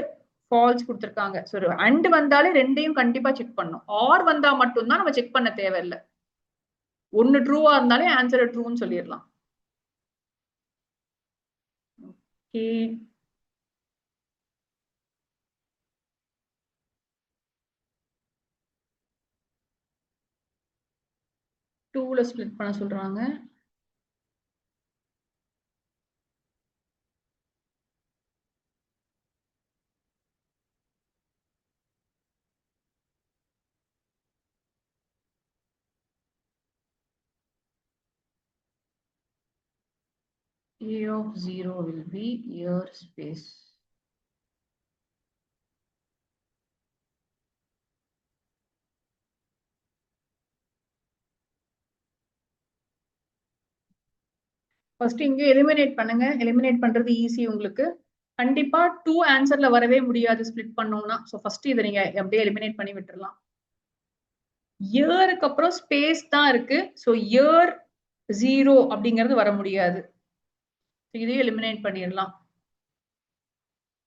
[SPEAKER 1] false கொடுத்துருக்காங்க. ஸோ அண்ட் வந்தாலே ரெண்டையும் கண்டிப்பா செக் பண்ணும். ஆர் வந்தா மட்டும்தான் நம்ம செக் பண்ண தேவையில்லை. ஒன்னு ட்ரூவா இருந்தாலே ஆன்சர் ட்ரூன்னு சொல்லிடலாம். ஓகே, டூல ஸ்பிளிட் பண்ண சொல்றாங்க. A of 0 will be year space. First இங்க எலிமினேட் பண்ணுங்க. எலிமினேட் பண்றது ஈஸி உங்களுக்கு. கண்டிப்பா 2 ஆன்சர்ல வரவே முடியாது ஸ்பிளிட் பண்ணோம்னா. ஸோ ஃபர்ஸ்ட் இதை நீங்க அப்படியே எலிமினேட் பண்ணி விட்டுறலாம். இயருக்கு அப்புறம் ஸ்பேஸ் தான் இருக்கு. ஸோ இயர் 0 அப்படிங்கிறது வர முடியாது. இதையும் எலிமினேட் பண்ணிடலாம்.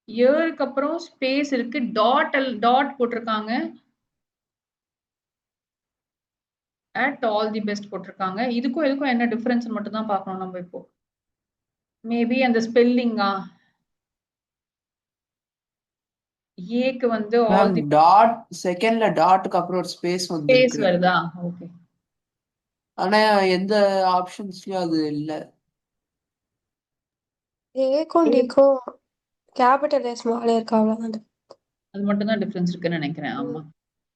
[SPEAKER 1] இயருக்கு அப்புறம் ஸ்பேஸ் இருக்கு, டாட் போட்டிருக்காங்க, at all the best போட்டிருக்காங்க. இதுக்கும் இதுக்கும் என்ன டிஃபரன்ஸ் மட்டும் தான் பார்க்கணும் நம்ம இப்போ. மேபி அந்த ஸ்பெல்லிங்கா ஏக்கு வந்து all the
[SPEAKER 6] டாட் செகண்ட்ல டாட்க்கு அப்புறம் ஒரு ஸ்பேஸ்
[SPEAKER 1] ஸ்பேஸ் வருதா? ஓகே,
[SPEAKER 6] ஆனா எந்த ஆப்ஷன்ஸ்லயும் அது இல்ல.
[SPEAKER 5] ஏக்கும் டிக்கும் கேபிட்டல் ஸ்மால் இருக்கு, அவ்வளவுதான்.
[SPEAKER 1] அது மட்டும் தான் டிஃபரன்ஸ் இருக்குன்னு நினைக்கிறேன். ஆமா,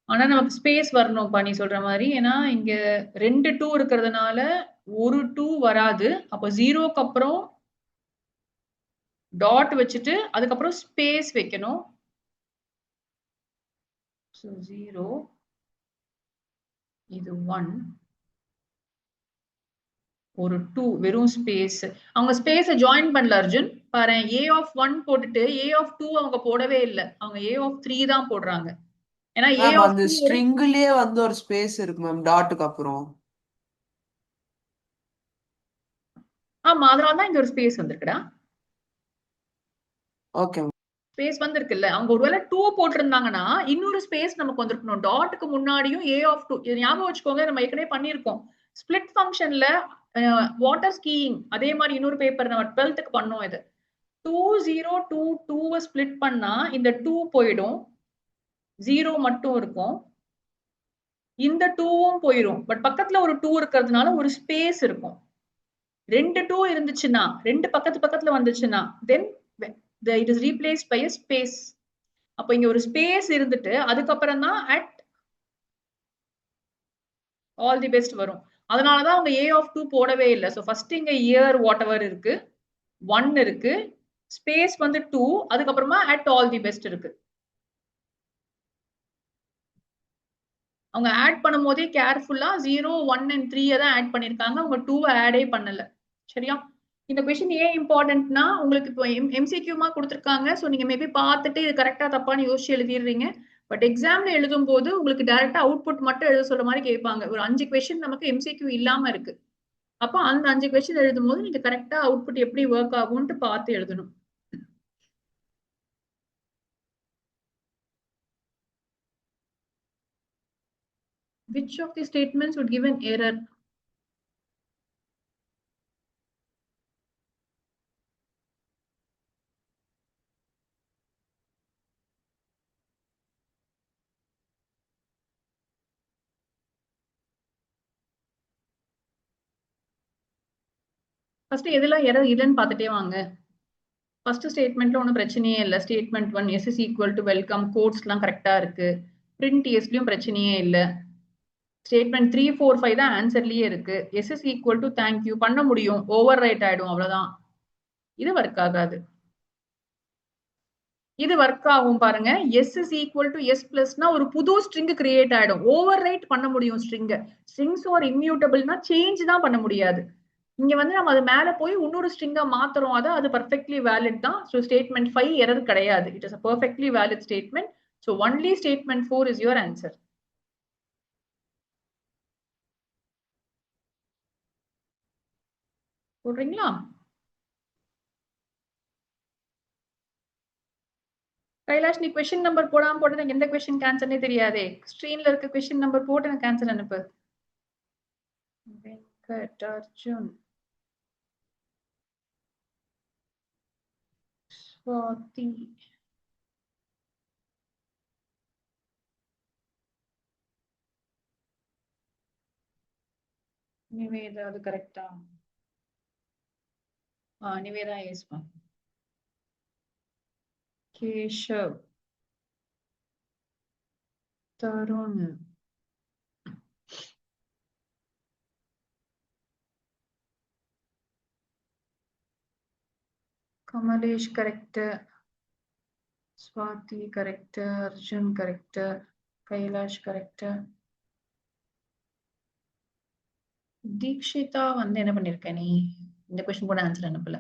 [SPEAKER 1] ஆனா நமக்கு ஸ்பேஸ் வரணும்ப்பா நீ சொல்ற மாதிரி. ஏன்னா இங்க 2 2 இருக்கிறதுனால ஒரு 2 வராது. அப்போ 0க்கு அப்புறம் டாட் வச்சுட்டு அதுக்கப்புறம் ஸ்பேஸ் வைக்கணும். ஸோ 0 இது 1 ஒரு 2 வெறும் ஸ்பேஸ். அவங்க ஸ்பேஸ ஜாயின் பண்ணல அர்ஜுன். பாரு, a of 1 போட்டுட்டு a of 2 அவங்க போடவே இல்லை. அவங்க a of 3 தான் போடுறாங்க. ஏன்னா a of
[SPEAKER 6] அந்த ஸ்ட்ரிங்லயே வந்து ஒரு ஸ்பேஸ் இருக்கு மேம் டாட்க்கு அப்புறம்.
[SPEAKER 1] ஆமா, அதனால தான் இங்க ஒரு ஸ்பேஸ் வந்திருக்குடா.
[SPEAKER 6] ஓகே,
[SPEAKER 1] ஸ்பேஸ் வந்திருக்குல்ல. அவங்க ஒருவேளை 2 போட்டிருந்தாங்கன்னா இன்னொரு ஸ்பேஸ் நமக்கு வந்திருக்கணும். டாட்டுக்கு முன்னாடியும் a of 2. இது ஞாபகம் வச்சுக்கோங்க, நம்ம ஏற்கனவே பண்ணியிருக்கோம். ஸ்பிளிட் ஃபங்க்ஷன்ல வாட்டர் ஸ்கீயிங் அதே மாதிரி இன்னொரு பேப்பர் நம்ம 12th பண்ணோம். இது 2 0 2 2 ஸ்பிளிட் பண்ணா இந்த 2 போயிடும், 0 மட்டும் இருக்கும். இந்த 2வும் போயிடும். பட் பக்கத்துல ஒரு 2 இருக்கிறதுனால ஒரு ஸ்பேஸ் இருக்கும். 2 2 இருந்துச்சுன்னா, 2 பக்கத்துல வந்துச்சுன்னா தென் it is replaced by a space. அப்ப இங்க ஒரு ஸ்பேஸ் இருந்துட்டு அதுக்கப்புறம் தான் at all the best வரும். அதனாலதான் அவங்க a of 2 போடவே இல்லை. ஸோ ஃபர்ஸ்ட் இங்க இயர் வாட் எவர் இருக்கு, 1 இருக்கு, ஸ்பேஸ் வந்து 2, அதுக்கப்புறமா அட் ஆல் தி பெஸ்ட் இருக்கு. அவங்க ஆட் பண்ணும் போதே கேர்ஃபுல்லா 0, 1 and 3 தான் ஆட் பண்ணிருக்காங்க, அவங்க 2 ஆடே பண்ணல. சரியா? இந்த கொஸ்டின் ஏன் இம்பார்ட்டன்ட்னா உங்களுக்கு இப்போ எம்சிக்யூமா கொடுத்துருக்காங்க. ஸோ நீங்க மேபி பார்த்துட்டு இது கரெக்டா தப்பான்னு யோசிச்சு எழுதிடுறீங்க. பட் எக்ஸாம்ல எழுதும் போது உங்களுக்கு டைரக்டா அவுட்புட் மட்டும் எழுத சொல்ற மாதிரி கேட்பாங்க. ஒரு 5 கொஸ்டின் நமக்கு எம்சிக்யூ இல்லாம இருக்கு. அப்போ அந்த 5 கொஸ்டின் எழுதும் போது நீங்க கரெக்டா அவுட்புட் எப்படி ஒர்க் ஆகும்னு பார்த்து எழுதணும். Which of the statements would give an error? First எதெல்லாம் எரர் இல்லைன்னு பார்த்துட்டே வாங்க. ஃபர்ஸ்ட் ஸ்டேட்மெண்ட்ல ஒன்றும் பிரச்சனையே இல்லை. Statement 1 S is equal to welcome, கோட்ஸ்லாம் கரெக்டா இருக்கு. பிரிண்ட் எஸ்லயும் பிரச்சனையே இல்லை. ஸ்டேட்மெண்ட் 3, 4, 5 தான் ஆன்சர்லயே இருக்கு. S is equal to thank you பண்ண முடியும், ஓவர் ரைட் ஆயிடும், அவ்வளவுதான். இது ஒர்க் ஆகாது. இது ஒர்க் ஆகும் பாருங்க. S is equal to S பிளஸ்னா ஒரு புது ஸ்ட்ரிங் கிரியேட் ஆயிடும். ஓவர் ரைட் பண்ண முடியும் ஸ்ட்ரிங். ஸ்ட்ரிங்ஸ் ஆர் இம்யூட்டபிள்னா சேஞ்ச் தான் பண்ண முடியாது. இங்க வந்து நம்ம அது மேல போய் இன்னொரு ஸ்ட்ரிங்கா மாத்துறோம், அது பர்ஃபெக்ட்லி வேலிட் தான். ஸோ ஸ்டேட்மெண்ட் 5 எரர் கிடையாது. It is a perfectly valid statement. So only statement 4 is your answer. போடுறீங்களா? கைலாஷ், நீ கொஸ்டின் நம்பர் போடாம போட்டு எனக்கு எந்த கொஸ்டின் ஆன்சர்னே தெரியாதே. ஸ்க்ரீன்ல இருக்க கொஸ்டின் நம்பர் போட்டு எனக்கு ஆன்சர் அனுப்பு. வெங்கட் அர்ஜுன், ஸ்வாதி, நிவேதா, அது கரெக்டா? நிவேதா எஸ்மா. Keshav, Tarun, Kamlesh correct, Swathi correct, Arjun correct, Kailash correct. Deekshitha வந்து என்ன பண்ணிருக்க நீ? இந்த கொஸ்டின் கூட ஆன்சர் அனுப்பல.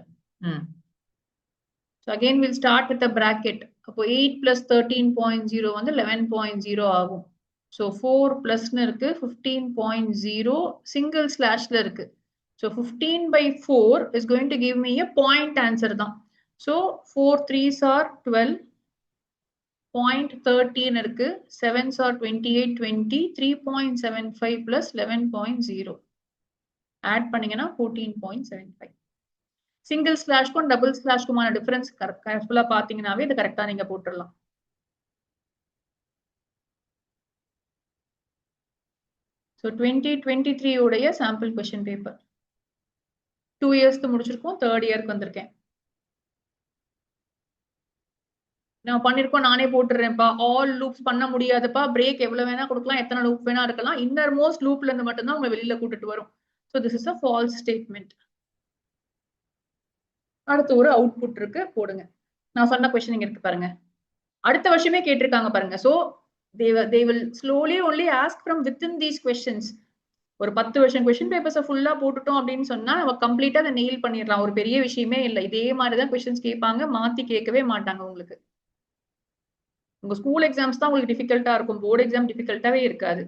[SPEAKER 1] So again we'll start with the bracket. அப்போ 8 plus 13.0 வந்து 11.0 ஆகும். So 4 plus இருக்கு, 15.0 single slashல இருக்கு. So 15 by 4 is going to give me a point answer தான். So 4 3s are 12, point 13 இருக்கு, 7s are 28, 20, 3.75 plus 11.0 add பண்ணீங்கன்னா 14.75. சிங்கிள் ஸ்லாஷ்க்கும் டபுள் ஸ்லாஷ்க்குமான டிஃபரன்ஸ் கேர்ஃபுல்லா பாத்தீங்கன்னாவே இது கரெக்டா நீங்க போட்டுடலாம். ஸோ 2023 உடைய சாம்பிள் கொஸ்டின் பேப்பர் 2 இயர்ஸ்க்கு முடிச்சிருக்கோம், 3rd இயர்க்கு வந்திருக்கேன். நான் பண்ணிருக்கோம், நானே போட்டுறேன்ப்பா. ஆல் லூப்ஸ் பண்ண முடியாதுப்பா, பிரேக் எவ்வளவு வேணா கொடுக்கலாம், எத்தனை லூப் வேணா இருக்கலாம், இன்னர் மோஸ்ட் லூப்ல இருந்து மட்டும்தான் உங்களை வெளியில கூட்டிட்டு வரும். So this is a false statement. அடுத்து ஒரு அவுட்புட் இருக்கு, போடுங்க. நான் சொன்ன கொஸ்டின் இங்க இருக்கு பாருங்க, அடுத்த வருஷமே கேட்டிருக்காங்க பாருங்க. So they will slowly only ask from within these questions. ஒரு 10 வருஷம் கொஸ்டின் பேப்பர்ஸை ஃபுல்லா போட்டுட்டோம் அப்படின்னு சொன்னா நம்ம கம்ப்ளீட்டா அதை நெயில் பண்ணிடலாம். ஒரு பெரிய விஷயமே இல்லை. இதே மாதிரிதான் கொஸ்டின்ஸ் கேட்பாங்க, மாத்தி கேட்கவே மாட்டாங்க. உங்களுக்கு உங்க ஸ்கூல் எக்ஸாம்ஸ் தான் உங்களுக்கு டிஃபிகல்ட்டா இருக்கும், போர்டு எக்ஸாம் டிஃபிகல்ட்டாவே இருக்காது.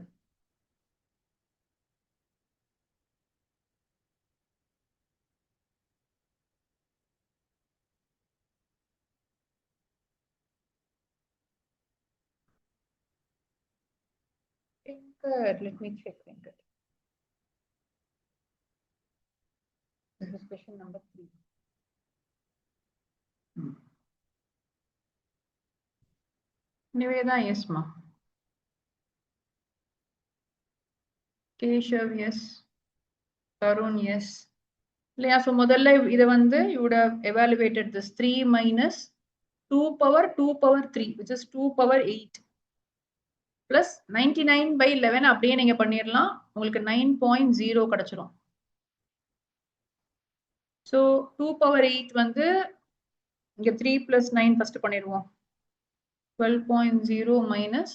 [SPEAKER 1] Good. Let me check. Good. This is question number 3. Niveda, yes, ma. Keshav, yes. Tarun, yes. So முதல்ல இதை வந்து you would have evaluated this 3 minus 2 power 3 which is 2 power 8 plus 99 by 11 அப்படியே நீங்க பண்ணிடலாம். உங்களுக்கு 9.0 கிடைச்சிரும். So 2 power 8 வந்து இங்க 3 plus 9 ஃபர்ஸ்ட் பண்ணிடுவோம். 12.0 minus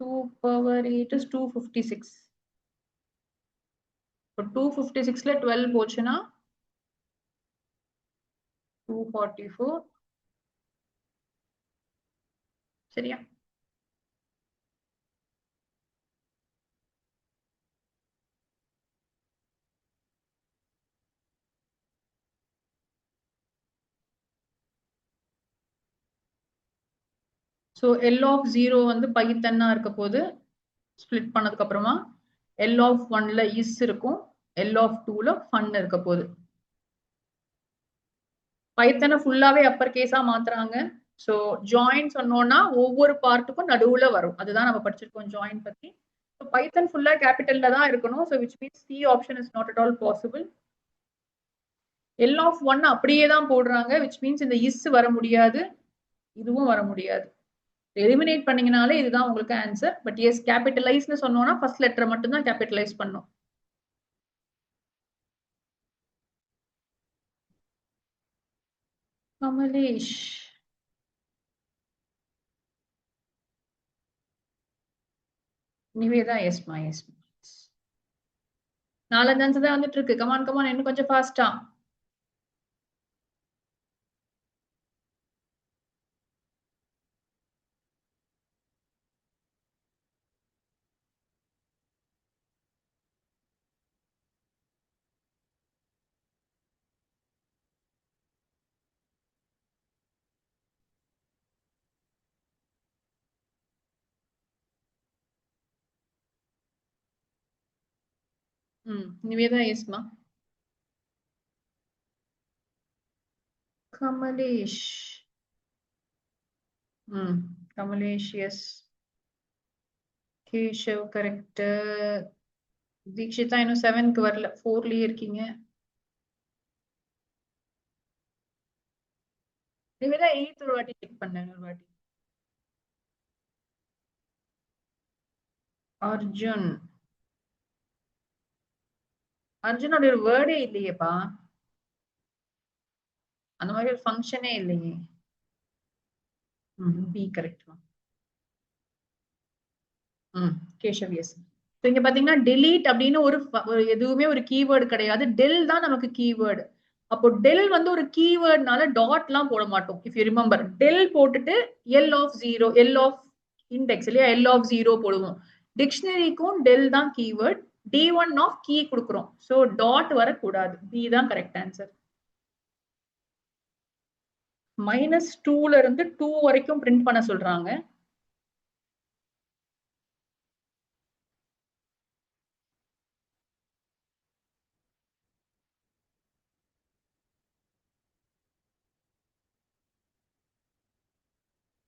[SPEAKER 1] 2 power 8 is 256. இப்போ 256ல 12 போச்சுன்னா 244. சரியா? ஸோ L of 0 வந்து பைத்தன்னா இருக்க போது ஸ்பிளிட் பண்ணதுக்கு அப்புறமா L of 1ல இஸ் இருக்கும், L of 2ல ஃபன் இருக்க போகுது. பைத்தனை ஃபுல்லாவே அப்பர் கேஸா மாத்துறாங்க. ஸோ ஜாயின் சொன்னோம்னா ஒவ்வொரு பார்ட்டுக்கும் நடுவுல வரும். அதுதான் நம்ம படிச்சிருக்கோம் ஜாயின் பத்தி. ஸோ பைத்தன் ஃபுல்லா கேபிட்டல்ல தான் இருக்கணும். So which means C option is not at all possible. L of 1 அப்படியே தான் போடுறாங்க, விச் மீன்ஸ் இந்த இஸ் வர முடியாது, இதுவும் வர முடியாது. எலிமினேட் பண்ணீங்கனாலே இதுதான் உங்களுக்கு ஆன்சர். பட் எஸ் கேபிட்டலைஸ்னு சொன்னோம்னா ஃபர்ஸ்ட் லெட்டரை மட்டும் தான் கேபிட்டலைஸ் பண்ணும். கமலேஷ் நிவேதா எஸ்மா எஸ்மா 4 ஆன்சர் தான் வந்துட்டு இருக்கு. கமான் கமான், இன்னும் கொஞ்சம் ஃபாஸ்டா. நிவேதா எஸ்மா. கமலேஷ் கமலேஷ் எஸ். கேஷவ் கரெக்ட். தீக்ஷிதா இன்னும் 7க்கு வரல, 4லயே இருக்கீங்க. நிவேதா 8th ஒரு வாட்டி செக் பண்ணேன் ஒரு வாட்டி. அர்ஜுன் அர்ஜுனோட ஒரு வேர்டே இல்லையேப்பா, அந்த மாதிரி ஒரு ஃபங்க்ஷனே இல்லையே. B correct. கேஷவ் எஸ். இங்க பாத்தீங்கன்னா delete அப்படின்னு ஒரு எதுவுமே ஒரு கீவேர்டு கிடையாது. டெல் தான் நமக்கு கீவேர்டு. அப்போ டெல் வந்து ஒரு கீவேர்ட்னால டாட்லாம் போட மாட்டோம். இஃப் யூ ரிமெம்பர், டெல் போட்டுட்டு L of 0, L of index இல்லையா, L of 0 போடுவோம். டிக்ஷனரிக்கும் டெல் தான் கீவேர்ட். D1 of கீ கொடுக்குறோம். ஸோ டாட் வரக்கூடாது. பி தான் கரெக்ட் ஆன்சர். -2ல இருந்து 2 வரைக்கும் பிரிண்ட் பண்ண சொல்றாங்க.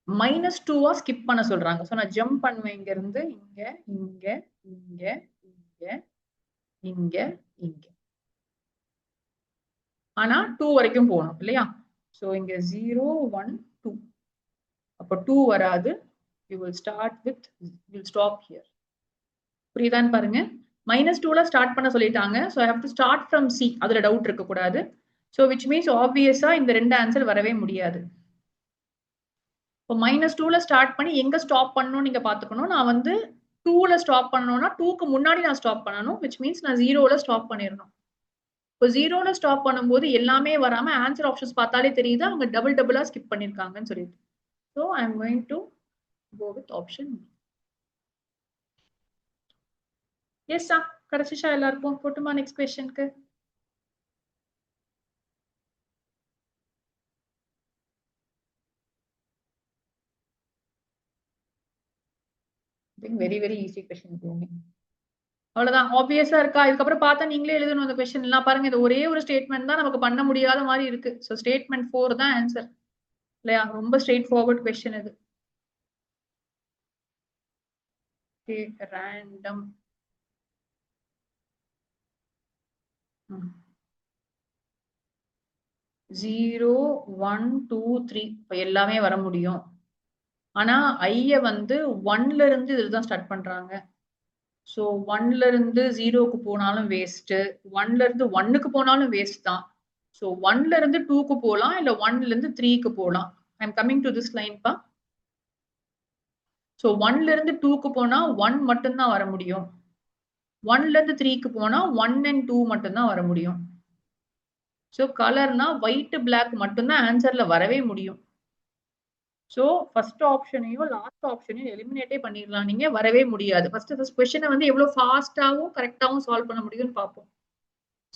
[SPEAKER 1] -2 ஸ்கிப் பண்ண சொல்றாங்க. ஸோ நான் ஜம்ப் பண்ணுவேன் இங்க இருந்து இங்க இங்க இங்க இங்க இங்க இங்க. ஆனா 2 வரைக்கும் போகணும் இல்லையா? ஸோ இங்க 0 1 2. அப்போ 2 வராது. You will start with, will stop here. புரியுதான்னு பாருங்க. -2ல ஸ்டார்ட் பண்ண சொல்லிட்டாங்க. So I have to start from C. அதுல டவுட் இருக்க கூடாது. ஸோ விச் மீன்ஸ் ஆப்வியஸா இந்த 2 ஆன்சர் வரவே முடியாது. இப்போ -2ல ஸ்டார்ட் பண்ணி எங்க ஸ்டாப் பண்ணணும் நீங்க பாத்துக்கணும். நான் வந்து 2ல ஸ்டாப் பண்ணணும்னா 2க்கு முன்னாடி நான் ஸ்டாப் பண்ணணும். விச் மீன்ஸ் நான் 0ல ஸ்டாப் பண்ணிடணும். இப்போ 0ல ஸ்டாப் பண்ணும்போது எல்லாமே வராம ஆன்சர் ஆப்ஷன்ஸ் பார்த்தாலே தெரியுது அவங்க டபுளா ஸ்கிப் பண்ணிருக்காங்கன்னு சொல்லிட்டு. So I am going to go with option B. எஸ்ஸா கிடைச்சிச்சா எல்லாருக்கும்? போட்டுமா நெக்ஸ்ட் கொஸ்டினுக்கு? Very very easy question. அவ்வளவுதான். ஆப்வியஸா இருக்கா? இதுக்கப்புறம் பார்த்தா நீங்களே எழுதணும் அந்த கொஸ்டின் எல்லாம். பாருங்க, இது ஒரே ஒரு ஸ்டேட்மெண்ட் தான் நமக்கு பண்ண முடியாத மாதிரி இருக்கு. ஸோ ஸ்டேட்மெண்ட் 4 தான் ஆன்சர் இல்லையா? ரொம்ப ஸ்ட்ரெயிட் ஃபார்வர்ட் கொஸ்டின் இது. ரேண்டம் 0 1 2 3 இப்போ எல்லாமே வர முடியும். ஆனா ஐய வந்து 1ல இருந்து இதுதான் ஸ்டார்ட் பண்றாங்க. ஸோ 1ல இருந்து 0க்கு போனாலும் வேஸ்ட், 1ல இருந்து 1க்கு போனாலும் வேஸ்ட் தான். ஸோ 1ல இருந்து 2க்கு போகலாம், இல்ல 1ல இருந்து 3க்கு போகலாம். I am coming to this line பா. ஸோ 1ல இருந்து 2க்கு போனா 1 மட்டும்தான் வர முடியும். 1ல இருந்து 3க்கு போனா 1 and 2 மட்டும்தான் வர முடியும். ஸோ கலர்னா ஒயிட் பிளாக் மட்டும்தான் ஆன்சர்ல வரவே முடியும். ஸோ ஃபர்ஸ்ட் ஆப்ஷனையும் லாஸ்ட் ஆப்ஷனையும் எலிமினேட்டே பண்ணிடலாம். நீங்க வரவே முடியாது. ஃபர்ஸ்ட் கொஸ்டினை வந்து எவ்வளவு ஃபாஸ்டாவும் கரெக்டாவும் சால்வ் பண்ண முடியும்னு பார்ப்போம்.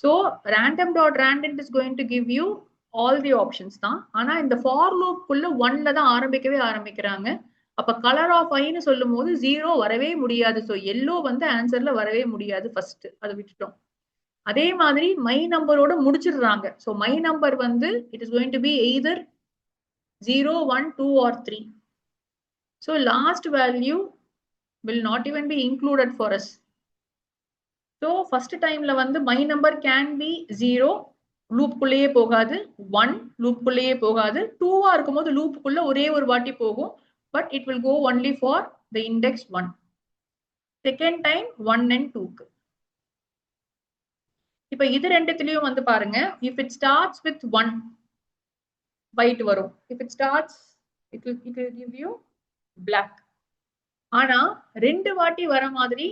[SPEAKER 1] So random.randint is going to give you all the options தான். ஆனா இந்த ஃபார் லூப்க்குள்ள 1ல தான் ஆரம்பிக்கிறாங்க. அப்ப கலர் ஆஃப் ஐன்னு சொல்லும் போது 0 வரவே முடியாது. ஸோ எல்லோ வந்து ஆன்சர்ல வரவே முடியாது. ஃபர்ஸ்ட் அதை விட்டுட்டோம். அதே மாதிரி மை நம்பரோட முடிச்சிடுறாங்க. ஸோ மை நம்பர் வந்து it is going to B either 0, 1, 2 or 3. So last value will not even be included for us. So first time la வந்து my number can be 0, loop குள்ளேயே போகாது, 1 loop குள்ளேயே போகாது, 2 ஆ இருக்கும்போது loop குள்ள ஒரே ஒரு வாட்டி போகும், but it will go only for the index 1. Second time 1 and 2 க்கு. இப்ப இது ரெண்டுத்துலயும் வந்து பாருங்க, if it starts with 1 white வரும், if it starts it will give you black. ஆனா ரெண்டு வாட்டி வர மாதிரி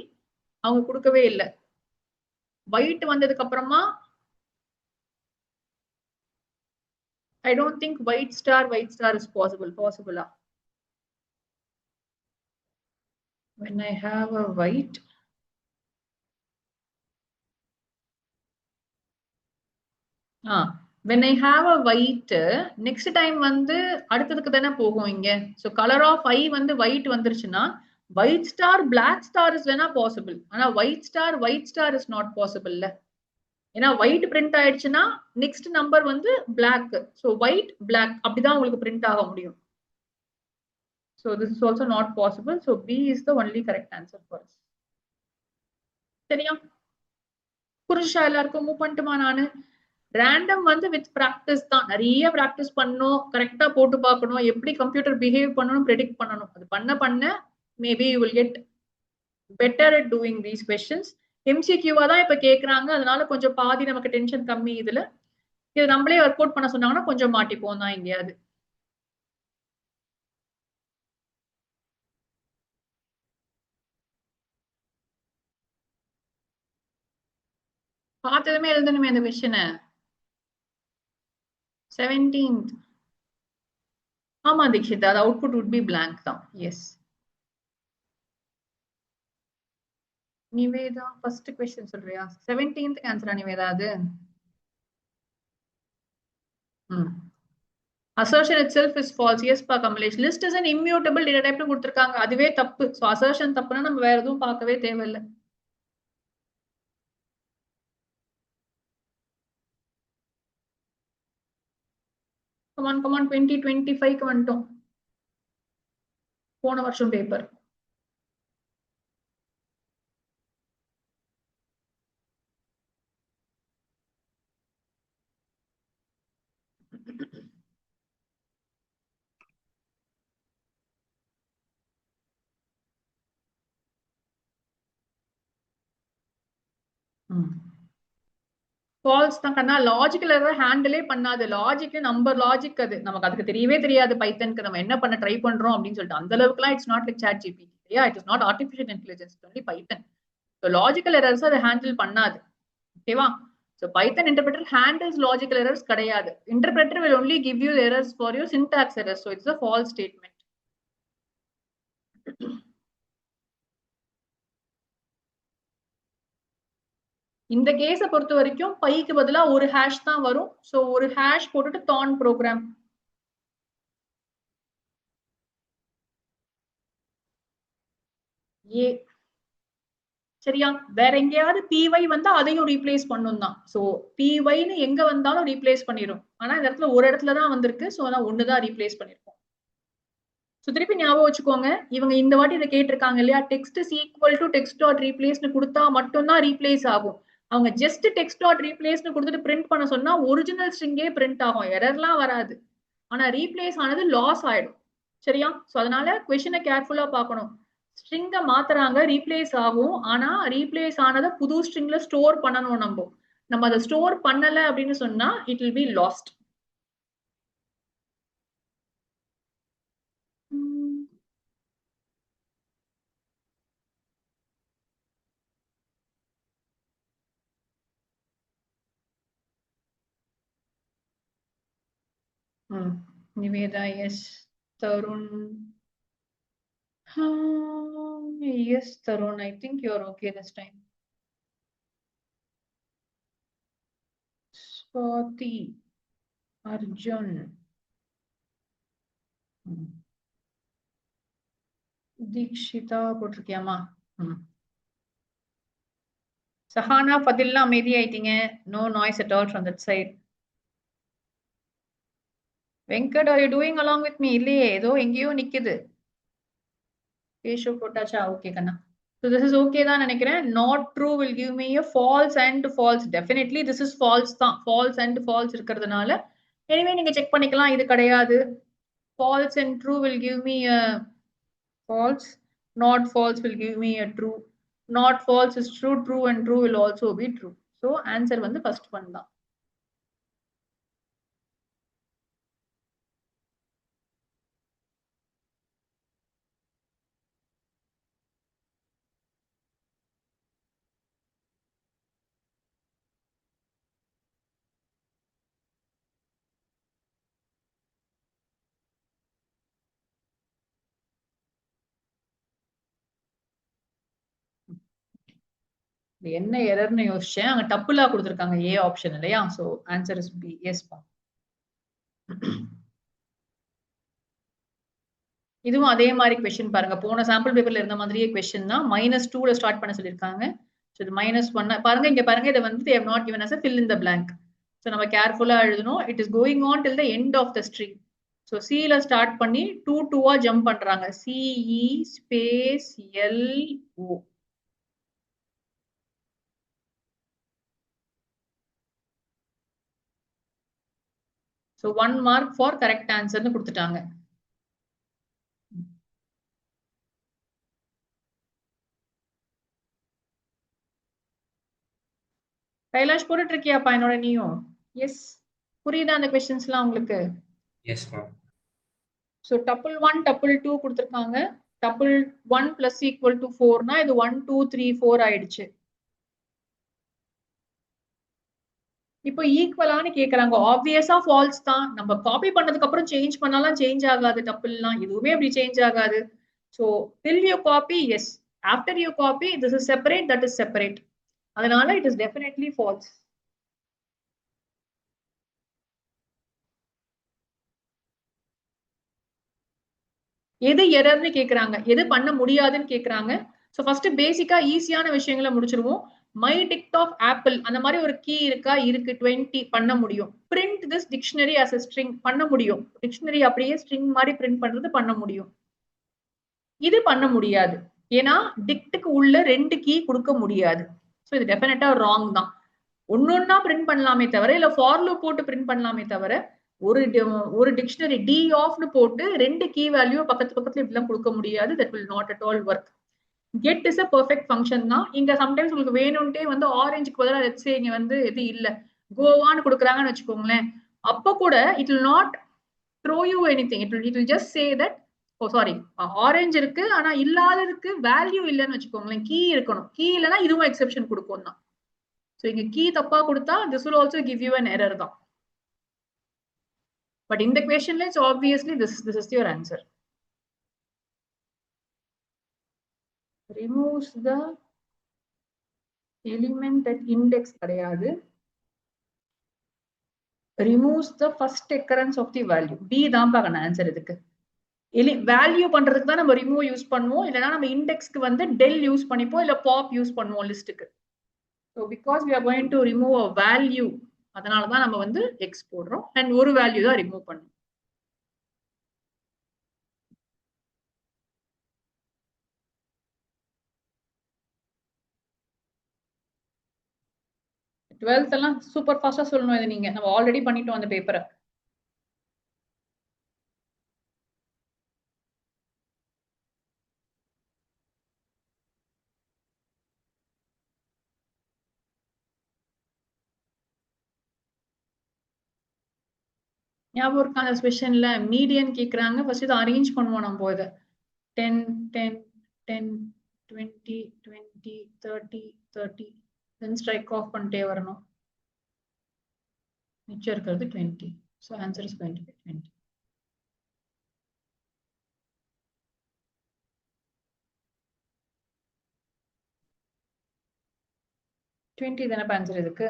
[SPEAKER 1] அவங்க கொடுக்கவே இல்லை. ஒயிட் வந்ததுக்கு அப்புறமா I don't think white star is possible. When I have a white, when I have a white, next time வந்து அடுத்ததுக்கு தானே போகும் இங்க. So color of I வந்து white வந்துருச்சுன்னா white star black star is வேணா possible. ஆனா white star is not possible. ஏன்னா white print ஆயிடுச்சுன்னா next number வந்து black. So white black அப்படிதான் உங்களுக்கு print ஆக முடியும். So this is also not possible. So B is the only correct answer for us. சரியா? புரிஞ்சா எல்லாருக்கும்? மூவ் பண்ணிட்டுமா? நானு ரேண்டம் வந்து வித் பிராக்டிஸ் தான். நிறைய பிராக்டிஸ் பண்ணணும், கரெக்டா போட்டு பார்க்கணும், எப்படி கம்ப்யூட்டர் பிஹேவ் பண்ணணும், ப்ரெடிக்ட் பண்ணணும். அது பண்ண maybe you will get better at doing these questions. எம்சிக்யூவா தான் இப்ப கேக்குறாங்க, அதனால கொஞ்சம் பாதி நமக்கு டென்ஷன் கம்மி. இதுல இது நம்மளே ஒர்க் அவுட் பண்ண சொன்னாங்கன்னா கொஞ்சம் மாட்டிப்போம் தான் எங்கேயாவது. பார்த்ததுமே எழுதணுமே அந்த கொஸ்டினை. 17th. ஆமா தீக்ஷிதா, அது அவுட்புட் would be blank தான். எஸ். நிவேதா ஃபர்ஸ்ட் क्वेश्चन சொல்றியா? 17th ஆன்சரா நிவேதா அது? assertion itself is false. yes பா Kamlesh. list is an immutable data type னு கொடுத்திருக்காங்க, அதுவே தப்பு. சோ assertion தப்புனா நம்ம வேற எதுவும் பார்க்கவே தேவையில்லை. கமான் 2025க்கு வந்துட்டோம். போன வருஷம் பேப்பர். ஃபால்ஸ் தான் கண்ணா. லாஜிக்கல் எரர் ஹேண்டிலே பண்ணாது. லாஜிக் நம்பர் லாஜிக், அது நமக்கு அதுக்கு தெரியவே தெரியாது. பைத்தனுக்கு நம்ம என்ன பண்ண ட்ரை பண்றோம் அப்படின்னு சொல்லிட்டு அந்த அளவுக்குலாம் it's not like ChatGPT. இல்லையா? It is not artificial intelligence, only Python. So logical errors அதை ஹேண்டில் பண்ணாது. ஓகேவா? So Python interpreter handles logical errors கிடையாது. Interpreter will only give you the errors for your syntax errors. So it's a false statement. இந்த கேஸை பொறுத்த வரைக்கும் bike பதிலா ஒரு ஹேஷ் தான் வரும். சோ ஒரு ஹேஷ் போட்டுட்டு தான் ப்ரோக்ராம். ஏ சரியா? வேற எங்கேயாவது py வந்தா அதையும் ரீப்ளேஸ் பண்ணும் தான். சோ pyன்னு எங்க வந்தாலும் ரீப்ளேஸ் பண்ணிரும். ஆனா இந்த இடத்துல ஒரு இடத்துல தான் வந்திருக்கு. சோ அதான் ஒண்ணுதான் ரீப்ளேஸ் பண்ணிருக்கோம். சோ திருப்பி ஞாபகம் வச்சுக்கோங்க, இவங்க இந்த வாட்டி இதை கேட்டிருக்காங்க இல்லையா? Text is equal to text dot ரீப்ளேஸ்னு கொடுத்தா மட்டும்தான் ரீப்ளேஸ் ஆகும். அவங்க ஜஸ்ட் டெக்ஸ்ட் டாட் ரீப்ளேஸ்னு கொடுத்துட்டு பிரிண்ட் பண்ண சொன்னா ஒரிஜினல் ஸ்ட்ரிங்கே பிரிண்ட் ஆகும், எரர்லாம் வராது. ஆனா ரீப்ளேஸ் ஆனது லாஸ் ஆயிடும். சரியா? சோ அதனால கொஸ்டினை கேர்ஃபுல்லா பார்க்கணும். ஸ்ட்ரிங்க மாத்துறாங்க, ரீப்ளேஸ் ஆகும். ஆனா ரீப்ளேஸ் ஆனதை புது ஸ்ட்ரிங்ல ஸ்டோர் பண்ணணும். நம்ம அதை ஸ்டோர் பண்ணல அப்படின்னு சொன்னா it will B last. Niveda, yes. Tarun. Yes, Tarun, I think you're okay this time. Swati, Arjun. Dikshita போட்டிருக்கியாமா? Sahana, Fadilla, அமைதி ஆயிட்டீங்க. No noise at all from that side. Venkat, are you doing along with me? இல்லையே, ஏதோ எங்கேயோ நிக்குது. Keshu போட்டாச்சா? Okay Kanna. So this is okay தான் நினைக்கிறேன். Not true will give me a false and false. Definitely this is false தான். False and false இருக்கிறதுனால anyway நீங்க செக் பண்ணிக்கலாம், இது கிடையாது. False and true will give me a false. Not false will give me a true. Not false is true. True and true will also be true. So answer வந்து first one தான். என்ன எரர்னு யோசிச்சேன். அங்க டப்புலா கொடுத்திருக்காங்க ஏ ஆப்ஷன் இல்லையா? So answer is B. Yes பா. இதுவும் அதே மாதிரி क्वेश्चन பாருங்க. போன சாம்பிள் பேப்பர்ல இருந்த மாதிரியே क्वेश्चन தான். -2ல ஸ்டார்ட் பண்ண சொல்லிருக்காங்க. சோ இது -1 பாருங்க, இங்க பாருங்க, இத வந்து they have not given us a fill in the blank. So நம்ம கேர்ஃபுல்லா எழுதணும். it is going on till the end of the string. So C ல ஸ்டார்ட் பண்ணி 2 ஜம்ப் பண்றாங்க. C E space L O. So 1 mark for correct answer னு கொடுத்துட்டாங்க. கைலாஷ் போட்டுட்டு இருக்கியாப்பா என்னோட நீயும்? எஸ். புரியுதா அந்த क्वेश्चंसலாம் உங்களுக்கு?
[SPEAKER 7] Yes ma'am.
[SPEAKER 1] So tuple 1 tuple 2 கொடுத்திருக்காங்க. tuple 1 plus equal to 4 னா இது 1 2 3 4 ஆயிடுச்சு. இப்போ ஈக்குவலான்னு கேக்குறாங்க. ஆப்வியஸா ஃபால்ஸ் தான். நம்ம காப்பி பண்ணதுக்கு அப்புறம் சேஞ்ச் பண்ணாலாம் சேஞ்ச் ஆகாது. டப்பிள்லாம் எதுவுமே அப்படி சேஞ்ச் ஆகாது. So till you copy, yes. After you copy, this is separate, that is separate. அதனால it is definitely false. எது எரர்னு கேக்குறாங்க, எது பண்ண முடியாதுன்னு கேக்குறாங்க. சோ ஃபர்ஸ்ட் பேசிக்கா ஈஸியான விஷயங்களை முடிச்சிருவோம். மை டிக்ட் ஆஃப் ஆப்பிள் அந்த மாதிரி ஒரு கீ இருக்கா? இருக்கு. 20 பண்ண முடியும். Print this dictionary as a string பண்ண முடியும். டிக்ஷனரி அப்படியே ஸ்ட்ரிங் மாதிரி பிரிண்ட் பண்றது பண்ண முடியும். இது பண்ண முடியாது. ஏன்னா டிக்ட்டுக்கு உள்ள 2 கீ கொடுக்க முடியாது. சோ இது டெஃபினட்டா ராங் தான். ஒன்னொன்னா பிரிண்ட் பண்ணலாமே தவிர, இல்ல ஃபார் லூப் போட்டு பிரிண்ட் பண்ணலாமே தவிர, ஒரு டிக்ஷனரி டி ஆஃப்னு போட்டு 2 கீ வேல்யூ பக்கத்துல இப்படிலாம் கொடுக்க முடியாது. that will not at all work. get is a perfect function தான். இங்க சம்டைம்ஸ் உங்களுக்கு வேணும்ட்டே வந்து ஆரஞ்சுக்கு பதிலா let's say இங்க வந்து எது இல்ல கோவான்னு கொடுக்குறாங்கன்னு வச்சுக்கோங்களேன். அப்ப கூட it will not throw you anything. it will just say that oh sorry orange இருக்கு ஆனா இல்லாததுக்கு வேல்யூ இல்லன்னு வச்சுக்கோங்களேன். கீ இருக்கணும். கீ இல்லனா இதுவும் எக்ஸெப்ஷன் கொடுக்கும் தான். சோ இங்க கீ தப்பா கொடுத்தா this will also give you an error தான். But in the question it's obviously this is your answer. Removes the element at index கிடையாது. Removes the first occurrence of the value. B தான் பாக்கணும் answer இதுக்கு. Value பண்றதுக்கு தான் நம்ம remove use பண்ணுவோம். இல்லனா நம்ம இண்டெக்ஸ்க்கு வந்து del யூஸ் பண்ணிப்போம், இல்ல pop யூஸ் பண்ணுவோம் லிஸ்ட்க்கு. So because we are going to remove a value, அதனால தான் நம்ம வந்து x போடுறோம் and ஒரு வேல்யூ தான் ரிமூவ் பண்ணுவோம். டுவெல்த் எல்லாம் சூப்பர் ஃபாஸ்டா சொல்லணும். இது நீங்க நம்ம ஆல்ரெடி பண்ணிட்டோம் அந்த பேப்பரை. ஞாபகம் இருக்கா அந்த ஸ்பெஷன்ல மீடியன் கேக்குறாங்க, ஃபர்ஸ்ட் இதை அரேஞ்ச் பண்ணுவோம் நம்ம இதை 10 10 10 20 20 30 30 தென் ஸ்ட்ரைக் ஆஃப் பண்ணிட்டே வரணும். மிச்சம் இருக்கிறது 20. So answer is going to be 20. தானே ஆன்சர் இதுக்கு.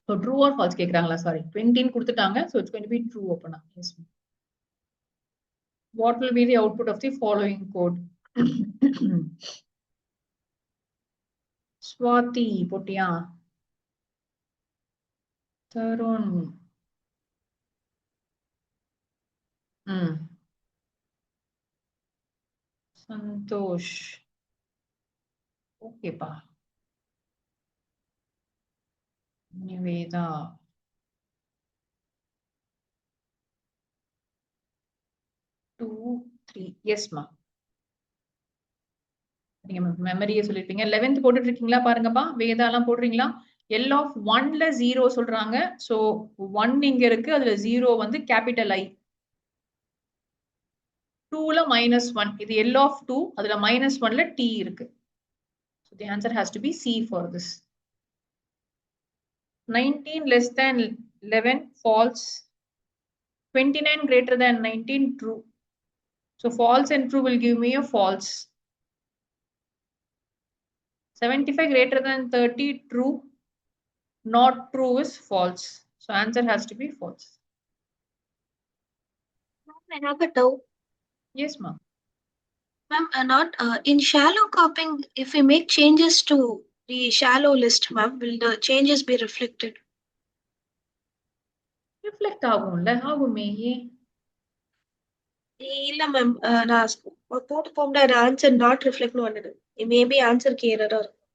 [SPEAKER 1] So true or false கேக்குறாங்களா? Sorry, 20 கொடுத்துட்டாங்க. So it's going to be true open up. Yes. What will be the output of the following code? Swati போட்டியா? Tarun. Santosh. Okay pa. Niveda. Two, three. Yes ma. நீங்க மெமரியை சொல்லிருப்பீங்க. 11th போட்டுட்டு இருக்கீங்களா பாருங்கப்பா. வேதாலாம் போடுறீங்களா? L of 1ல 0 சொல்றாங்க. So 1 இங்க இருக்கு, அதுல 0 வந்து கேபிட்டல் I. 2ல -1. இது L of 2, அதுல -1ல T இருக்கு. So the answer has to be C for this. 19 less than 11 false. 29 greater than 19 true. So false and true will give me a false. 75 greater than 30 true. Not true is false. So answer has to be false.
[SPEAKER 7] I have a doubt.
[SPEAKER 1] Yes, ma'am.
[SPEAKER 7] Ma'am, not in shallow copying, if we make changes to the shallow list, ma'am, will the changes be reflected?
[SPEAKER 1] Reflect ஆகும்ல, ஆகுமே.
[SPEAKER 7] இல்ல ma'am, நான் போட்டு போகும்போது answer not ரிஃப்ளெக்ட்னு வந்தது. Maybe ஆன்சருக்கு எரரா இருக்கும்.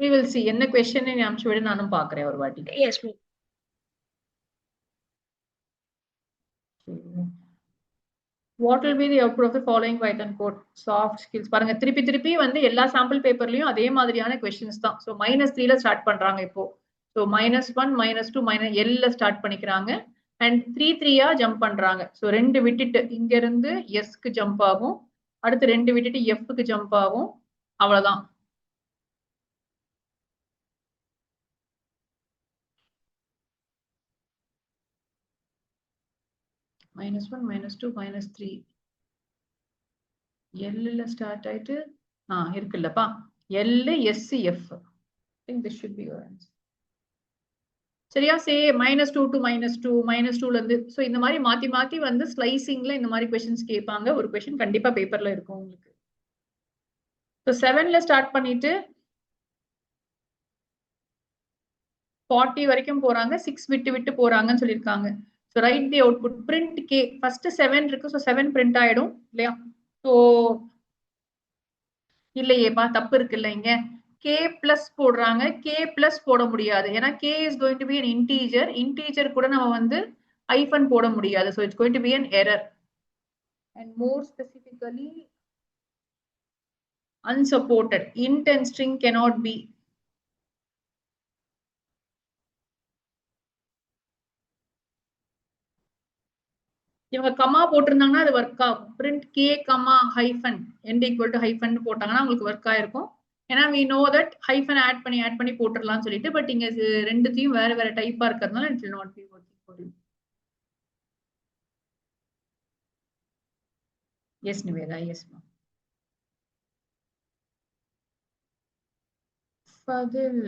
[SPEAKER 1] We will see. என்ன question நீ அனுப்பிச்சு விடு, நானும் பார்க்கிறேன் ஒரு வாட்டி.
[SPEAKER 7] Yes, ma'am.
[SPEAKER 1] What will be the output of the following Python code? Soft skills. பாருங்க, திருப்பி வந்து எல்லா சாம்பிள் பேப்பர்லயும் அதே மாதிரியான கொஸ்டின்ஸ் தான். ஸோ -3ல ஸ்டார்ட் பண்றாங்க இப்போ. ஸோ -1 -2 L ஸ்டார்ட் பண்ணிக்கிறாங்க அண்ட் 3 ஜம்ப் பண்றாங்க. ஸோ 2 விட்டுட்டு இங்க இருந்து எஸ்க்கு ஜம்ப் ஆகும், அடுத்து 2 விட்டுட்டு எஃப்க்கு ஜம்ப் ஆகும். அவ்வளவுதான். -1 -2 -3 L ஸ்டார்ட் ஆயிட்டு இருக்குல்லப்பா, L S F. I think this should be your answer. சரியா? சே -2 to -2 -2ல இருந்து. ஸோ இந்த மாதிரி மாத்தி வந்து ஸ்லைசிங்ல இந்த மாதிரி கொஸ்டின்ஸ் கேட்பாங்க. ஒரு கொஸ்டின் கண்டிப்பா பேப்பர்ல இருக்கும் உங்களுக்கு. ஸோ 7ல ஸ்டார்ட் பண்ணிட்டு 40 வரைக்கும் போறாங்க, 6 விட்டு போறாங்கன்னு சொல்லியிருக்காங்க. So right the output. Print K. First 7 இருக்கு, ஸோ 7 பிரிண்ட் ஆயிடும் இல்லையா? ஸோ இல்லையேப்பா, தப்பு இருக்குல்ல இங்க. கே பிளஸ் போடுறாங்க, கே பிளஸ் போட முடியாது. ஏன்னா K is going to be an integer. Integer கூட நம்ம வந்து ஹைஃபன் போட முடியாது. So it's going to be an error. And more specifically, unsupported. Int and string cannot be. இவங்க கமா போட்டிருந்தாங்கன்னா அது ஒர்க் ஆகும். Print K comma hyphen end equal to hyphen போட்டாங்கன்னா உங்களுக்கு ஒர்க் ஆயிருக்கும். ஏன்னா we know that hyphen add பண்ணி போட்டுடலாம்னு சொல்லிட்டு. பட் இங்க ரெண்டுத்தையும் வேற டைப்பா இருக்கிறதுனால it will not be working for you. Yes, Niveda. Yes, ma'am. Fadil,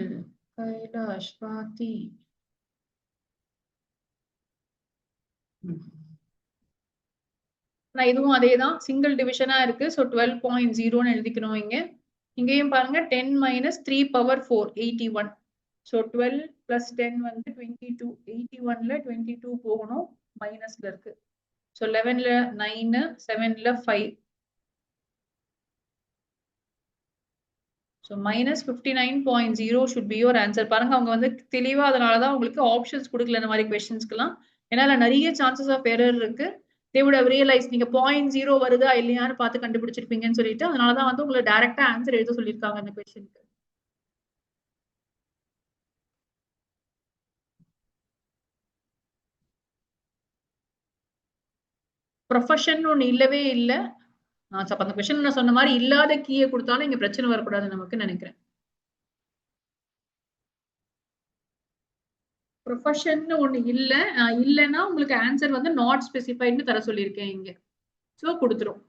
[SPEAKER 1] Kailash, Swati. இதுவும் அதேதான், சிங்கிள் டிவிஷனா இருக்கு. ஸோ 12.0ன்னு எழுதிக்கணும் இங்க. இங்கேயும் பாருங்க 10 - 3 power 4 81. ஸோ 12 + 10 வந்து 22. 81ல 22 போகணும், மைனஸ்ல இருக்கு. So 11ல 9, 7ல 5. So -59.0 should be your answer. பாருங்க, அவங்க வந்து தெளிவா அதனாலதான் உங்களுக்கு ஆப்ஷன்ஸ் கொடுக்கல இந்த மாதிரி கொஸ்டின்ஸ்க்குலாம். ஏன்னா நிறைய சான்சஸ் ஆஃப் எரர் இருக்கு. they would have realized நீங்க 0.0 வருதா இல்லையான்னு பார்த்து கண்டுபிடிச்சிருப்பீங்கன்னு சொல்லிட்டு அதனாலதான் வந்து உங்களை டைரக்டா ஆன்சர் எழுத சொல்லியிருக்காங்க அந்த கொஸ்டினுக்கு. ப்ரொஃபஷன் ஒண்ணு இல்லவே இல்லை. அப்ப அந்த கொஸ்டின் நான் சொன்ன மாதிரி இல்லாத கீயை கொடுத்தாலும் இங்க பிரச்சனை வரக்கூடாது நமக்கு நினைக்கிறேன். ப்ரொஃபஷன் ஒண்ணு இல்ல இல்லைன்னா உங்களுக்கு ஆன்சர் வந்து நாட் ஸ்பெசிஃபைட்னு தர சொல்லியிருக்கேன் இங்க. ஸோ கொடுத்துரும்.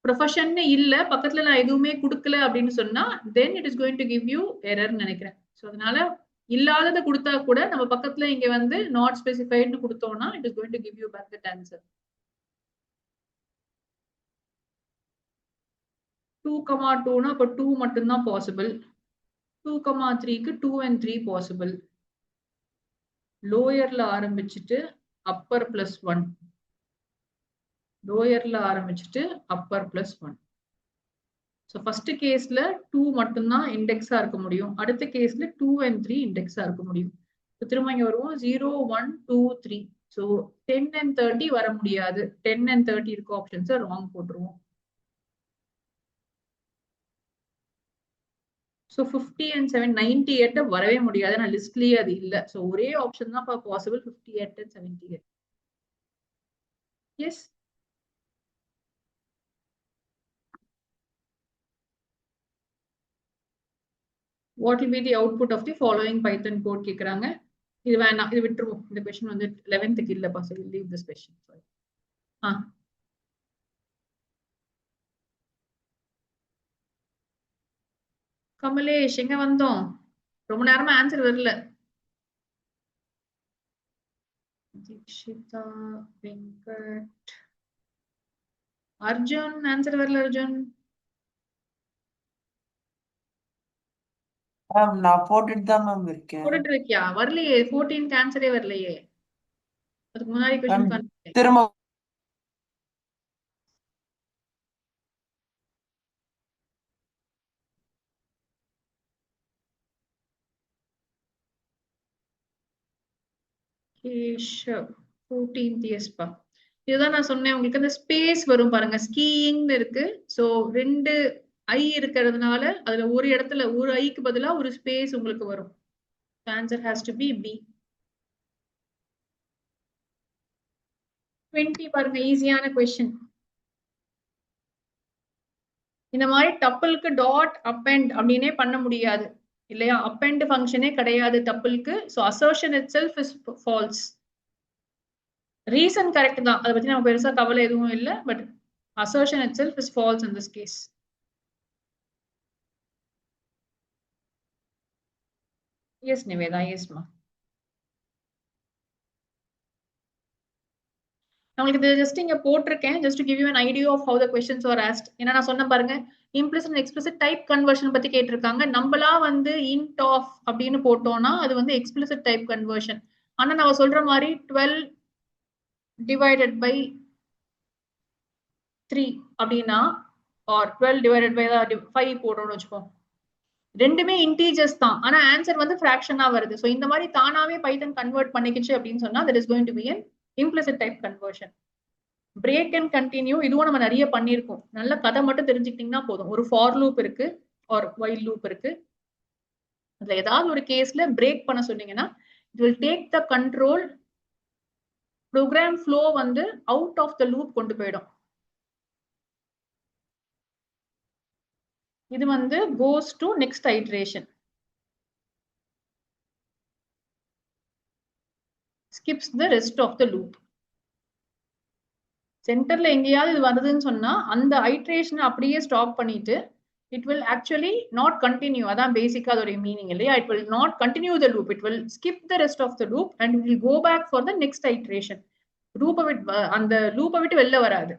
[SPEAKER 1] ப்ரொஃபஷன் இல்ல பக்கத்துல நான் எதுவுமே கொடுக்கல அப்படின்னு சொன்னா then it is going to give you எரர்னு நினைக்கிறேன். ஸோ அதனால இல்லாததை கொடுத்தா கூட நம்ம பக்கத்துல இங்க வந்து நாட் ஸ்பெசிஃபைட்னு கொடுத்தோம்னா it is going to give you back that answer. 2,2னா அப்ப 2 மட்டும்தான் பாசிபிள். 2,3க்கு 2 and 3 பாசிபிள். லோயர்ல ஆரம்பிச்சுட்டு அப்பர் பிளஸ் 1, லோயர்ல ஆரம்பிச்சுட்டு அப்பர் பிளஸ் 1. ஸோ ஃபர்ஸ்ட் கேஸ்ல 2 மட்டும்தான் இண்டெக்ஸா இருக்க முடியும். அடுத்த கேஸ்ல 2 and 3 இண்டெக்ஸா இருக்க முடியும். திரும்ப இங்க வருவோம் 0, 1, 2, 3. ஸோ 10 and 30 வர முடியாது. 10 and 30 இருக்க ஆப்ஷன்ஸை ராங் போட்டுருவோம். ஸோ 50 and 7, 98 வரவே முடியாது. நான் லிஸ்ட்லயே அது இல்ல. ஸோ ஒரே ஆப்ஷன் தான் possible 58 and 78. Yes what will be the output of the following Python code கேக்குறாங்க. இது வேணாம், இது விட்டுருவோம். இந்த கொஸ்டின் வந்து 11th இல்ல possible. Leave this question. Sorry. Kamlesh எங்க வந்தோம்? ரொம்ப நேரமா ஆன்சர் வரல. தீக்ஷிதா, வெங்கட், அர்ஜுன் ஆன்சர் வரல. அர்ஜுன்
[SPEAKER 6] நான் போட்டுட்டு தான் மேம் இருக்கேன்.
[SPEAKER 1] போட்டுட்டு இருக்கியா? வரலையே. 14th ஆன்சரே வரலையே. அதுக்கு முன்னாடி கொஸ்டின்
[SPEAKER 6] திரும்ப
[SPEAKER 1] கேஷவ் 14th எஸ்பா. இதுதான் நான் சொன்னேன் உங்களுக்கு. அந்த ஸ்பேஸ் வரும் பாருங்க, ஸ்கீயிங்னு இருக்கு. சோ 2 ஐ இருக்கிறதுனால அதுல ஒரு இடத்துல ஒரு ஐக்கு பதிலா ஒரு ஸ்பேஸ் உங்களுக்கு வரும். Answer has to be B. 20 பாருங்க, ஈஸியான கொஸ்டின். இந்த மாதிரி டப்பிளுக்கு டாட் அப்பெண்ட் அப்படின்னே பண்ண முடியாது இல்லையா? அப்பெண்ட் ஃபங்க்ஷனே கிடையாது டப்பிளுக்கு. So assertion itself is false. Reason correct தான், அதை பத்தி நம்ம பெருசா கவலை எதுவும் இல்லை. But assertion itself is false in this case. Yes Nivetha, எஸ்மா. உங்களுக்கு இது ஜஸ்ட் இங்க போட்டிருக்கேன், just to give you an idea of how the questions are asked. ஏன்னா நான் சொன்ன பாருங்க, implicit and explicit type conversion பத்தி கேட்டிருக்காங்க. நம்மளா வந்து int of அப்படின்னு போட்டோம்னா அது வந்து explicit டைப் கன்வர்ஷன். ஆனா நம்ம சொல்ற மாதிரி 12 divided by 3 அப்படின்னா or 12 divided by 5 போடுறோம்னு வச்சுப்போம். ரெண்டுமே இன்டீஜர்ஸ் தான், ஆனா ஆன்சர் வந்து ஃபிராக்ஷனா வருது. ஸோ இந்த மாதிரி தானாவே பைத்தன் கன்வெர்ட் பண்ணிக்கிச்சு அப்படின்னு சொன்னா that is going to be an implicit type conversion. break and continue இதுவும் நம்ம நிறைய பண்ணியிருக்கோம். நல்ல கதை மட்டும் தெரிஞ்சுக்கிட்டீங்கன்னா போதும். ஒரு ஃபார் லூப் இருக்கு or while லூப் இருக்கு. அதுல ஏதாவது ஒரு கேஸ்ல பிரேக் பண்ண சொன்னீங்கன்னா it will take the control, program flow வந்து out of the loop கொண்டு போயிடும். இது வந்து goes to next iteration, skips the rest of the loop. சென்டர்ல எங்கேயாவது இது வருதுன்னு சொன்னா அந்த ஐட்ரேஷன் அப்படியே ஸ்டாப் பண்ணிட்டு it will actually not continue. அதான் பேசிக்கா அதோட மீனிங் இல்லையா? it will not continue the loop, it will skip the rest of the loop and it will go back for the next iteration. அந்த லூப்பை விட்டு வெளில வராது.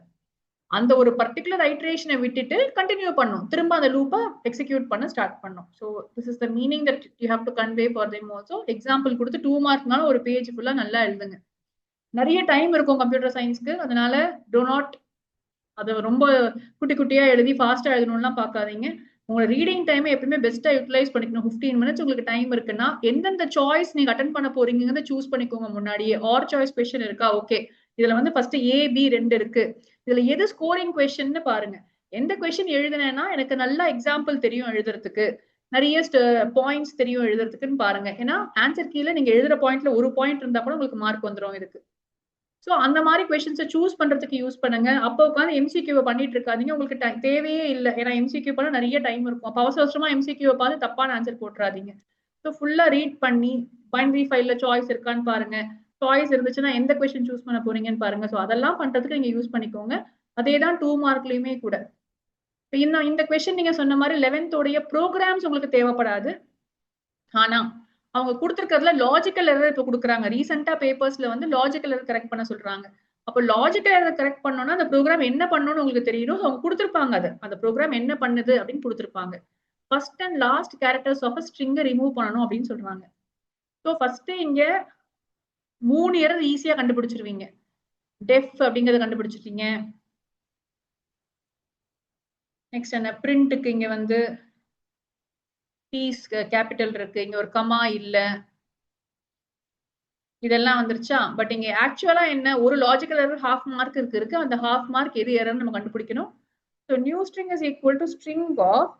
[SPEAKER 1] அந்த ஒரு பர்டிகுலர் ஐட்ரேஷனை விட்டுட்டு கண்டினியூ பண்ணும், திரும்ப அந்த லூப்பை எக்ஸிக்யூட் பண்ண ஸ்டார்ட் பண்ணும். So this is the meaning that you have to convey for them also. Example கொடுத்து 2 மார்க்னாலும் ஒரு பேஜ் ஃபுல்லா நல்லா எழுதுங்க. நிறைய டைம் இருக்கும் கம்ப்யூட்டர் சயின்ஸ்க்கு, அதனால டோ நாட் அதை ரொம்ப குட்டி குட்டியா எழுதி ஃபாஸ்டா எழுதணும்லாம் பார்க்காதீங்க. உங்களோட ரீடிங் டைமை எப்பயுமே பெஸ்டா யூட்டிலைஸ் பண்ணிக்கணும். 15 minutes உங்களுக்கு டைம் இருக்குன்னா எந்தெந்த சாய்ஸ் நீங்க அட்டன் பண்ண போறீங்கிறத சூஸ் பண்ணிக்கோங்க. முன்னாடியே ஆர் சாய்ஸ் கொஸ்டின் இருக்கா, ஓகே இதுல வந்து ஃபர்ஸ்ட் A B 2 இருக்கு. இதுல எது ஸ்கோரிங் கொஸ்டின்னு பாருங்க. எந்த கொஸ்டின் எழுதுனேன்னா எனக்கு நல்லா எக்ஸாம்பிள் தெரியும் எழுதுறதுக்கு, நிறைய பாயிண்ட்ஸ் தெரியும் எழுதுறதுக்குன்னு பாருங்க. ஏன்னா ஆன்சர் கீழே நீங்க எழுதுற பாயிண்ட்ல ஒரு பாயிண்ட் இருந்தா கூட உங்களுக்கு மார்க் வந்துடும் இதுக்கு. ஸோ அந்த மாதிரி கொஸ்டின்ஸை சூஸ் பண்றதுக்கு யூஸ் பண்ணுங்க. அப்போ உட்காந்து எம்சிக்யூவை பண்ணிட்டு இருக்காதீங்க, உங்களுக்கு தேவையே இல்லை. ஏன்னா எம்சிக்யூ பண்ண நிறைய டைம் இருக்கும். அப்போ அவசர அவசரமா எம்சிக்யூவை பார்த்து தப்பான ஆன்சர் போட்டுறாதீங்க. ஸோ ஃபுல்லா ரீட் பண்ணி பைனரி ஃபைல்ல சாய்ஸ் இருக்கான்னு பாருங்க. சாய்ஸ் இருந்துச்சுன்னா எந்த கொஸ்டின் சூஸ் பண்ண போறீங்கன்னு பாருங்க. ஸோ அதெல்லாம் பண்றதுக்கு நீங்க யூஸ் பண்ணிக்கோங்க. அதே தான் 2 மார்க்லயுமே கூட. இந்த கொஸ்டின் நீங்க சொன்ன மாதிரி 11th உடைய ப்ரோக்ராம்ஸ் உங்களுக்கு தேவைப்படாது. ஆனா அவங்க கொடுத்துருக்கிறதுல லாஜிக்கல் எரர் இப்போ கொடுக்குறாங்க. ரீசெண்டா பேப்பர்ஸ்ல வந்து லாஜிக்கல் எரர் கரெக்ட் பண்ண சொல்றாங்க. அப்போ லாஜிக்கல் எரர் கரெக்ட் பண்ணோம்னா அந்த ப்ரோக்ராம் என்ன பண்ணணும்னு உங்களுக்கு தெரியணும். அவங்க கொடுத்துருப்பாங்க அது அந்த ப்ரோக்ராம் என்ன பண்ணுது அப்படின்னு கொடுத்துருப்பாங்க. First and last characters of ஸ்ட்ரிங்கை ரிமூவ் பண்ணணும் அப்படின்னு சொல்றாங்க. ஸோ ஃபர்ஸ்ட் இங்க 3 எரர் ஈஸியா கண்டுபிடிச்சிருவீங்க. டெஃப் அப்படிங்கறத கண்டுபிடிச்சிருக்கீங்க. நெக்ஸ்ட் என்ன பிரிண்ட்டுக்கு இங்க வந்து பீஸ் கேபிட்டல் இருக்கு, இங்க ஒரு கமா இல்ல, இதெல்லாம் வந்துருச்சா. பட் இங்க ஆக்சுவலா என்ன ஒரு லாஜிக்கல் எரர் ½ மார்க் இருக்கு. அந்த ½ மார்க் எது எரர் நம்ம கண்டுபிடிக்கணும். So new string is equal to string of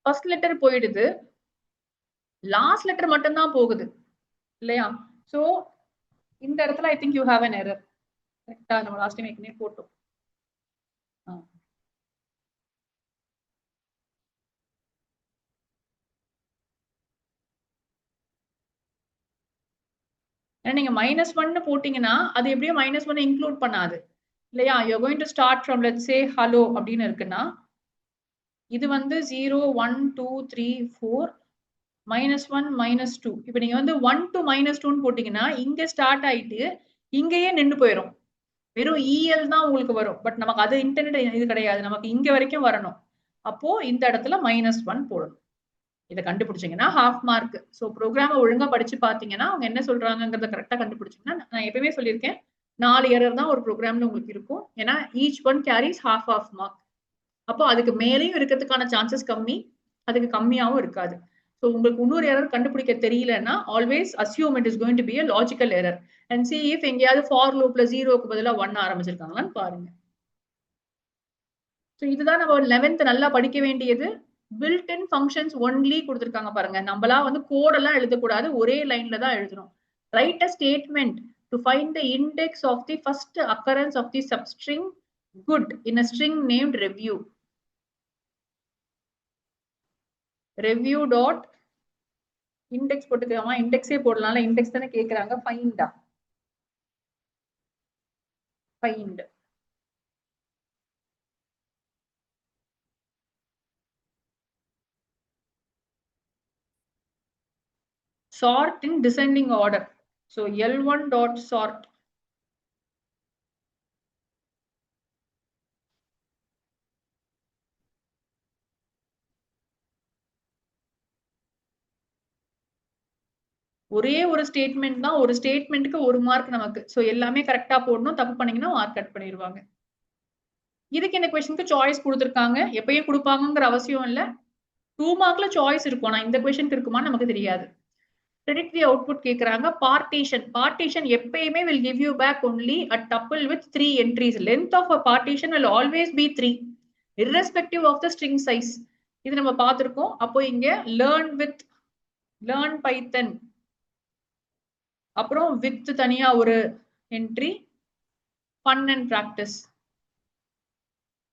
[SPEAKER 1] first letter போயிடுது, லாஸ்ட் லெட்டர் மட்டும் தான் போகுது இல்லையா. ஸோ இந்த இடத்துல I think you have an error. கரெக்டா நம்ம லாஸ்ட் டைம் ஏற்கனவே போட்டோம். நீங்க -1 போட்டீங்கன்னா அது எப்படியும் -1 இன்க்ளூட் பண்ணாது இல்லையா. You going to start from let's say hello அப்படின்னு இருக்குன்னா இது வந்து 0 1 2 3 4 -1 -2. இப்போ நீங்க வந்து 1 to -2 போட்டீங்கன்னா இங்க ஸ்டார்ட் ஆயிட்டு இங்கேயே நின்று போயிடும். வெறும் EL தான் உங்களுக்கு வரும். பட் நமக்கு அது இன்டர்நெட் இது கிடையாது, நமக்கு இங்க வரைக்கும் வரணும். அப்போ இந்த இடத்துல -1 போடணும். இதை கண்டுபிடிச்சீங்கன்னா ½ மார்க். ஸோ ப்ரோக்ராம ஒழுங்கா படிச்சு பாத்தீங்கன்னா அவங்க என்ன சொல்றாங்கிறத கரெக்டா கண்டுபிடிச்சீங்கன்னா, நான் எப்பவுமே சொல்லியிருக்கேன் 4 எரர் தான் ஒரு ப்ரோக்ராம்ல உங்களுக்கு இருக்கும். ஏன்னா ஈச் ஒன் கேரிஸ் ½ மார்க். அப்போ அதுக்கு மேலேயும் இருக்கிறதுக்கான சான்சஸ் கம்மி, அதுக்கு கம்மியாவும் இருக்காது. ஸோ உங்களுக்கு இன்னொரு எரர் கண்டுபிடிக்க தெரியலன்னா always assume it is going to be a logical error and see if எங்கேயாவது ஃபார் லூப்ல 0க்கு பதிலா 1 ஆரம்பிச்சிருக்காங்களான்னு பாருங்க. ஸோ இதுதான் நம்ம 11th நல்லா படிக்க வேண்டியது. built-in functions only கொடுத்திருக்காங்க பாருங்க. நம்மளா வந்து கோட் எல்லாம் எழுதக்கூடாது, ஒரே லைன்ல தான் எழுதணும். write a statement to find the index of the first occurrence of the substring good in a string named review. review dot index போட்டுக்கலாமா, இண்டெக்ஸே போடலாம், இண்டெக்ஸ் தானே கேக்குறாங்க. find sort in descending order. So L1 dot sort. ஒரே ஒரு statement தான், ஒரு ஸ்டேட்மெண்ட்டுக்கு 1 mark நமக்கு. So எல்லாமே கரெக்டா போடணும், தப்பு பண்ணீங்கன்னா மார்க் கட் பண்ணிடுவாங்க. இதுக்கு இந்த கொஸ்டினுக்கு சாய்ஸ் கொடுத்துருக்காங்க. எப்பயும் கொடுப்பாங்கிற அவசியம் இல்லை. 2 மார்க்ல சாய்ஸ் இருக்கும். நான் இந்த கொஸ்டினுக்கு இருக்குமான்னு நமக்கு தெரியாது. predict the output கேக்குறாங்க. partition எப்பயுமே will give you back only a tuple with 3 entries. Length of a partition will always be 3 irrespective of the string size. இது நம்ம பார்த்திருக்கோம். அப்போ இங்க learn Python அப்புறம் with தனியா ஒரு entry, fun and practice.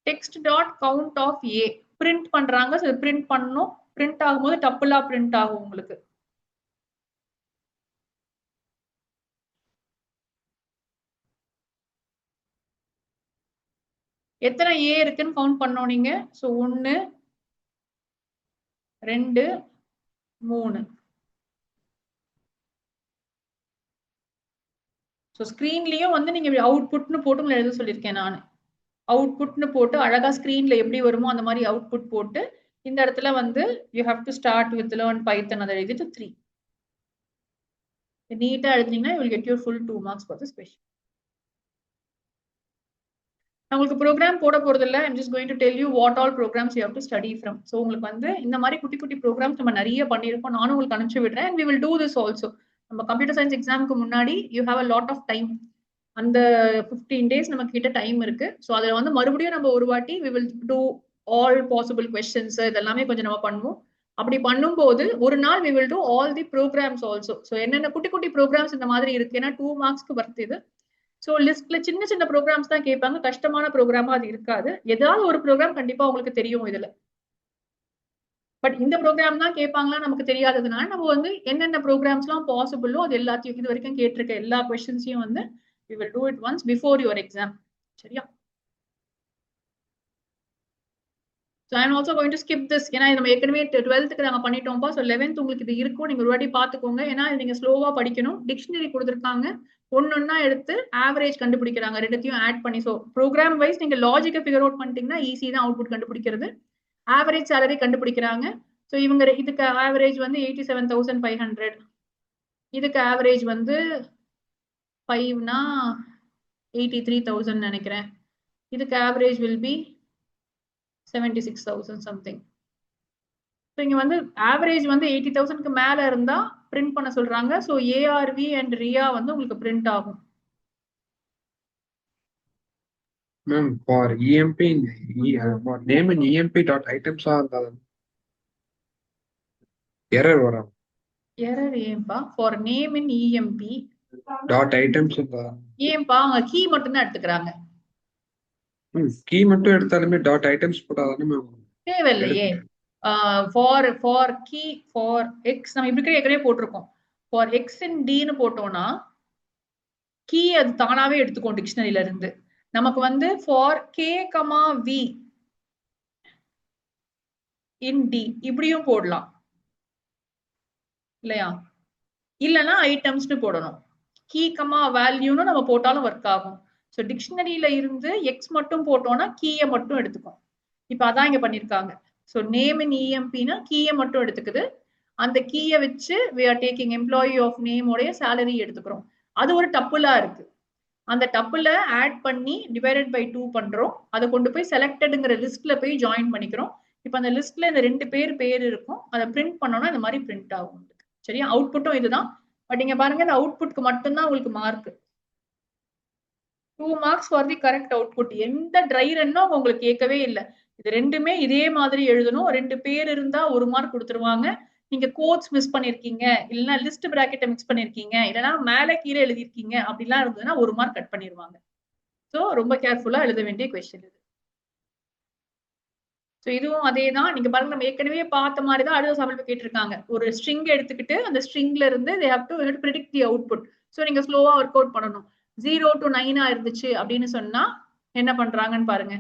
[SPEAKER 1] text dot count of a print பண்றாங்க. So print பண்ணனும். print ஆகும்போது டப்புலா print ஆகும் உங்களுக்கு. எத்தனை A இருக்குன்னு கவுண்ட் பண்ணோம் நீங்க. சோ 1 2 3. சோ ஸ்கிரீன்லயும் வந்து நீங்க அவுட்புட்னு போட்டு எழுத சொல்லியிருக்கேன் நான். அவுட்புட்னு போட்டு அழகா ஸ்கிரீன்ல எப்படி வருமோ அந்த மாதிரி அவுட்புட் போட்டு இந்த இடத்துல வந்து you have to start with learn Python அதை எழுதிட்டு 3. நீட்டா எழுதினீங்கன்னா you will get your full 2 marks for this question. உங்களுக்கு ப்ரோக்ராம் போட போறது இல்ல. I'm just going to tell you what all programs you have to study from. So உங்களுக்கு வந்து இந்த மாதிரி குட்டி குட்டி ப்ரோக்ராம்ஸ் நம்ம நிறைய பண்ணியிருக்கோம். நானும் உங்களுக்கு அனுப்பிச்சு விடுறேன். And we will do this also. நம்ம கம்ப்யூட்டர் சயின்ஸ் எக்ஸாமுக்கு முன்னாடி you have a lot of time. அந்த 15 days நம்ம கிட்ட டைம் இருக்கு. ஸோ அதுல வந்து மறுபடியும் நம்ம ஒரு வாட்டி we will do all possible questions இதெல்லாமே கொஞ்சம் நம்ம பண்ணுவோம். அப்படி பண்ணும்போது ஒரு நாள் we will do all the programs also. So என்னென்ன குட்டி குட்டி ப்ரோக்ராம்ஸ் இந்த மாதிரி இருக்கு, ஏன்னா 2 marksக்கு வருது இது. ஸோ லிஸ்ட்ல சின்ன சின்ன ப்ரோக்ராம்ஸ் தான் கேட்பாங்க, கஷ்டமான ப்ரோக்ராமா அது இருக்காது. ஏதாவது ஒரு ப்ரோக்ராம் கண்டிப்பா உங்களுக்கு தெரியும் இதுல. பட் இந்த ப்ரோக்ராம் தான் கேட்பாங்களா நமக்கு தெரியாததுனால நம்ம வந்து என்னென்ன ப்ரோக்ராம்ஸ்லாம் பாசிபிளோ அது எல்லாத்தையும் இது வரைக்கும் கேட்டிருக்க எல்லா கொஸ்டின்ஸையும் வந்து we will do it once before your exam. சரியா? So I am also going to skip this. ஏன்னா நம்ம ஏற்கனவே 12th நாங்க பண்ணிட்டோம்ப்பா. ஸோ 11th உங்களுக்கு இது இருக்கும், நீங்க ஒரு வாட்டி பாத்துக்கோங்க. ஏன்னா நீங்க ஸ்லோவா படிக்கணும். டிக்ஷனரி கொடுத்துருக்காங்க, ஒன்னொன்னா எடுத்து ஆவரேஜ் கண்டுபிடிக்கிறாங்க, ரெண்டுத்தையும் ஆட் பண்ணி. ஸோ ப்ரோக்ராம் வைஸ் நீங்க லாஜிக்கை ஃபிகர் அவுட் பண்ணிட்டீங்கன்னா ஈஸி தான் அவுட்புட் கண்டுபிடிக்கிறது. ஆவரேஜ் சேலரி கண்டுபிடிக்கிறாங்க. ஸோ இவங்க இதுக்கு ஆவரேஜ் வந்து 87,500, இதுக்கு ஆவரேஜ் வந்து 5னா 83,000 நினைக்கிறேன். இதுக்கு average will be 76,000 something. So இங்க வந்து ஆவரேஜ் வந்து 80,000க்கு மேல இருந்தா பிரிண்ட் பண்ண சொல்றாங்க. ஸோ ஏஆர்வி அண்ட் ரியா வந்து உங்களுக்கு பிரிண்ட் ஆகும்.
[SPEAKER 2] Ma'am for EMP for name in EMP dot ஐட்டம்ஸா இருந்தால் எரர் வரும்.
[SPEAKER 1] எரர் ஏன்பா? For name in EMP
[SPEAKER 2] dot items
[SPEAKER 1] ஏன்பா அவங்க கீ மட்டும் தான் எடுத்துக்கிறாங்க.
[SPEAKER 2] கீ மட்டும் எடுத்தாலுமே டாட் ஐட்டம்ஸ் போட்டாதானே மேம்
[SPEAKER 1] தேவையில்லையே. ஃபார் கீ ஃபார் எக்ஸ் நம்ம இப்படி ஏற்கனவே போட்டிருக்கோம். ஃபார் எக்ஸ் இன் டின்னு போட்டோம்னா கீ அது தானாவே எடுத்துக்கும் டிக்ஷனரியில இருந்து. நமக்கு வந்து for K comma V in D இப்படியும் போடலாம் இல்லையா? இல்லைன்னா ஐட்டம்ஸ்னு போடணும். கீ கமா வேல்யூன்னு நம்ம போட்டாலும் ஒர்க் ஆகும். ஸோ டிக்ஷனரியில இருந்து எக்ஸ் மட்டும் போட்டோம்னா கீயை மட்டும் எடுத்துக்கும். இப்போ அதான் இங்க பண்ணிருக்காங்க. ஸோ நேம் இன் இஎம்பினா கீயை மட்டும் எடுத்துக்குது. அந்த கீயை வச்சு we are taking employee of name உடைய salary எடுத்துக்கிறோம். அது ஒரு டப்புலா இருக்கு. அந்த டப்புல ஆட் பண்ணி டிவைடட் பை 2 பண்றோம். அதை கொண்டு போய் செலக்டட்ங்கிற லிஸ்ட்ல போய் ஜாயின் பண்ணிக்கிறோம். இப்போ அந்த லிஸ்ட்ல இந்த 2 பேர் இருக்கும், அதை பிரிண்ட் பண்ணோம்னா இந்த மாதிரி பிரிண்ட் ஆகும். சரியா? அவுட்புட்டும் இதுதான். பட் இங்க பாருங்க, இந்த அவுட்புட்க்கு மட்டும்தான் உங்களுக்கு mark. 2 marks for the correct output. எந்த ட்ரை ரன்னும் உங்களுக்கு கேட்கவே இல்லை. இது ரெண்டுமே இதே மாதிரி எழுதணும். 2 பேர் இருந்தா 1 மார்க் கொடுத்துருவாங்க. நீங்க கோட்ஸ் மிஸ் பண்ணிருக்கீங்க, இல்லைன்னா லிஸ்ட் பிராக்கெட்டை மிக்ஸ் பண்ணிருக்கீங்க, இல்லைன்னா மேல கீழே எழுதிருக்கீங்க, அப்படிலாம் இருந்ததுன்னா 1 மார்க் கட் பண்ணிடுவாங்க. ஸோ ரொம்ப கேர்ஃபுல்லா எழுத வேண்டிய கொஸ்டின் இது. ஸோ இதுவும் அதே தான். நீங்க பாருங்க, நம்ம ஏற்கனவே பார்த்த மாதிரி தான் அடுத்த சமையல் கேட்டிருக்காங்க. ஒரு ஸ்ட்ரிங் எடுத்துக்கிட்டு அந்த ஸ்ட்ரிங்ல இருந்து they have to predict the output. So நீங்க ஸ்லோவா ஒர்க் அவுட் பண்ணணும். 0 to 9 இருந்துச்சு அப்படின்னு சொன்னா என்ன பண்றாங்கன்னு பாருங்க.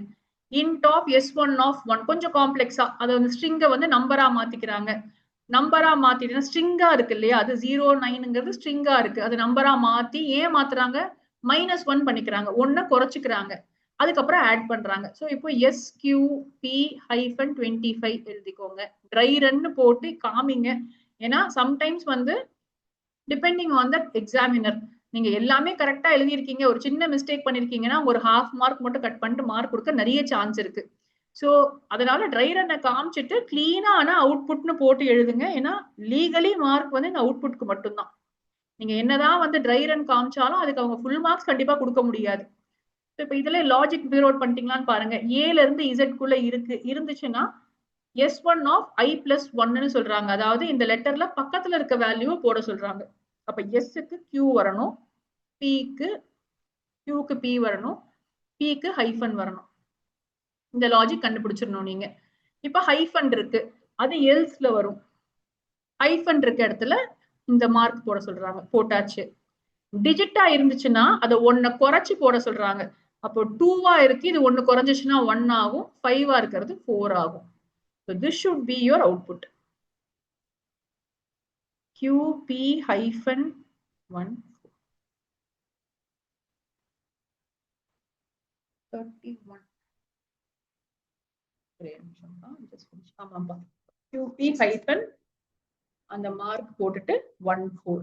[SPEAKER 1] இன்ட் ஆஃப் S1 of 1 கொஞ்சம் காம்ப்ளெக்ஸா அதை வந்து ஸ்ட்ரிங்கை வந்து நம்பரா மாத்திக்கிறாங்க. நம்பரா மாத்திட்டு ஸ்ட்ரிங்கா இருக்கு இல்லையா, அது 0 9ங்கிறது ஸ்ட்ரிங்கா இருக்கு, அது நம்பரா மாத்தி ஏன் மாத்துறாங்க? -1 பண்ணிக்கிறாங்க, 1 குறைச்சிக்கிறாங்க, அதுக்கப்புறம் ஆட் பண்றாங்க. ஸோ இப்போ SQP-25 எழுதிக்கோங்க. ட்ரை ரன் போட்டு காமிங்க. ஏன்னா சம்டைம்ஸ் வந்து டிபெண்டிங் ஆன் த எக்ஸாமினர், நீங்க எல்லாமே கரெக்டா எழுதியிருக்கீங்க, ஒரு சின்ன மிஸ்டேக் பண்ணிருக்கீங்கன்னா ஒரு 1/2 மார்க் மட்டும் கட் பண்ணிட்டு மார்க் கொடுக்க நிறைய சான்ஸ் இருக்கு. ஸோ அதனால ட்ரை ரன்னை காமிச்சிட்டு கிளீனான அவுட்புட்னு போட்டு எழுதுங்க. ஏன்னா லீகலி மார்க் வந்து இந்த அவுட்புட்க்கு மட்டும்தான். நீங்க என்னதான் வந்து ட்ரை ரன் காமிச்சாலும் அதுக்கு அவங்க ஃபுல் மார்க்ஸ் கண்டிப்பா கொடுக்க முடியாது. இப்போ இதுல லாஜிக் ஃபிகர் அவுட் பண்ணிட்டீங்களான்னு பாருங்க. ஏல இருந்து இசட்குள்ள இருந்துச்சுன்னா S1 of I plus 1ன்னு சொல்றாங்க. அதாவது இந்த லெட்டர்ல பக்கத்துல இருக்க வேல்யூவை போட சொல்றாங்க. அப்ப எஸ்க்கு Q வரணும், Qக்கு P வரணும், Pக்கு ஹைஃபன் வரணும். இந்த லாஜிக் கண்டுபிடிச்சிடணும் நீங்க. இப்ப ஹைஃபன் இருக்கு, அது எல்ஸ்ல வரும். ஹைஃபன் இருக்க இடத்துல இந்த மார்க் போட சொல்றாங்க, போட்டாச்சு. டிஜிட்டா இருந்துச்சுன்னா அதை 1 குறைச்சு போட சொல்றாங்க. அப்போ 2வா இருக்கு, இது 1 குறைஞ்சிச்சுன்னா 1 ஆகும், 5வா இருக்கிறது 4 ஆகும். So this should be your output. QP-1 31 QP- அந்த மார்க் போட்டுட்டு 14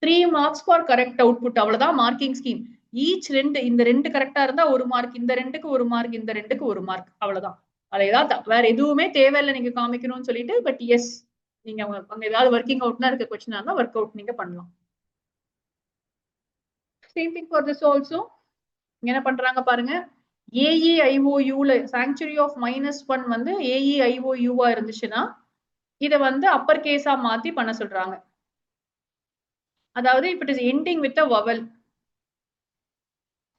[SPEAKER 1] 3 marks for correct output. அவ்வளவுதான் மார்க்கிங் ஸ்கீம். ஈச் 2 இந்த 2 கரெக்டா இருந்தா 1 மார்க், இந்த 2க்கு 1 மார்க், இந்த 2க்கு 1 மார்க், அவ்வளவுதான். அதை ஏதாவது வேற எதுவுமே தேவையில்லை நீங்க காமிக்கணும்னு சொல்லிட்டு. பட் எஸ், நீங்க அங்க ஏதாவது ஒர்க்கிங் அவுட்னா இருக்க கொஸ்டினா இருந்தா ஒர்க் அவுட் நீங்க பண்ணலாம். Same thing for this also. என்ன பண்றாங்க பாருங்க, AEIOUல சாங்சுரி ஆஃப் -1 வந்து AEIOUவா இருந்துச்சுன்னா இதை வந்து அப்பர் கேஸா மாத்தி பண்ண சொல்றாங்க. அதாவது if it is ending with a vowel,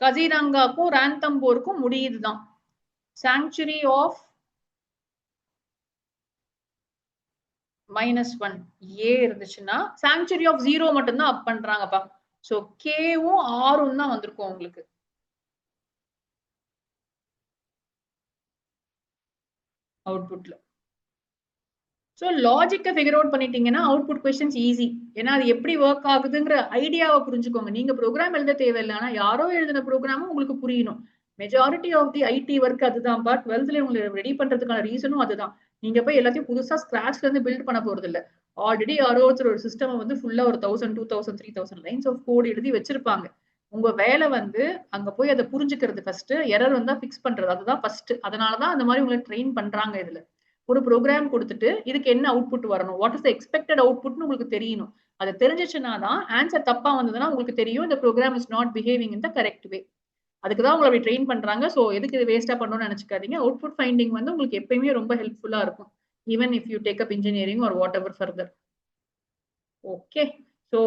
[SPEAKER 1] கசிரங்காக்கும் ராந்தம்போருக்கும் முடியுதுதான். சாங்சுரி ஆஃப் -1 ஏ இருந்துச்சுன்னா சாங்சுரி ஆஃப் 0 மட்டும்தான் அப் பண்றாங்கப்பா. சோ கேவும் ஆரும் தான் வந்திருக்கும் உங்களுக்கு. அவுட்புட்ல. ஸோ லாஜிக்கை ஃபிகர் அவுட் பண்ணிட்டீங்கன்னா அவுட்புட் கொஸ்டின்ஸ் ஈஸி. ஏன்னா அது எப்படி ஒர்க் ஆகுதுங்கிற ஐடியாவை புரிஞ்சுக்கோங்க. நீங்க ப்ரோக்ராம் எழுத தேவையில்லை, ஆனா யாரோ எழுதின ப்ரோக்ராமும் உங்களுக்கு புரியணும். Majority of the IT work அதுதான். பட் 12th உங்களுக்கு ரெடி பண்றதுக்கான ரீசனும் அதுதான். நீங்க போய் எல்லாத்தையும் புதுசா ஸ்கிராச்ல இருந்து பில்ட் பண்ண போறது இல்லை. ஆல்ரெடி யாரோ ஒருத்தர் ஒரு சிஸ்டம் வந்து ஃபுல்லா ஒரு 1000, 2000, 3000 லைன்ஸ் ஆஃப் கோட் எழுதி வச்சிருப்பாங்க. உங்க வேலை வந்து அங்க போய் அதை புரிஞ்சுக்கிறது ஃபர்ஸ்ட், எரர் வந்தா ஃபிக்ஸ் பண்றது, அதுதான் ஃபர்ஸ்ட். அதனாலதான் அந்த மாதிரி உங்களை ட்ரெயின் பண்றாங்க. இதுல ஒரு ப்ரோக்ராம் கொடுத்துட்டு இதுக்கு என்ன அவுட்புட் வரணும், வாட் இஸ் த எக்ஸ்பெக்டட் அவுட்புட்னு உங்களுக்கு தெரியணும். அது தெரிஞ்சிச்சுன்னா தான் ஆன்சர் தப்பா வந்ததுன்னா உங்களுக்கு தெரியும் இந்த program is not behaving in the correct way. அதுக்கு தான் உங்களை அப்படி ட்ரெயின் பண்றாங்க. ஸோ எதுக்கு இது வேஸ்டா பண்ணணும்னு நினைச்சுக்காதீங்க. அவுட்புட் ஃபைண்டிங் வந்து உங்களுக்கு எப்பயுமே ரொம்ப ஹெல்ப்ஃபுல்லா இருக்கும், even if you take up engineering or whatever further. Okay, so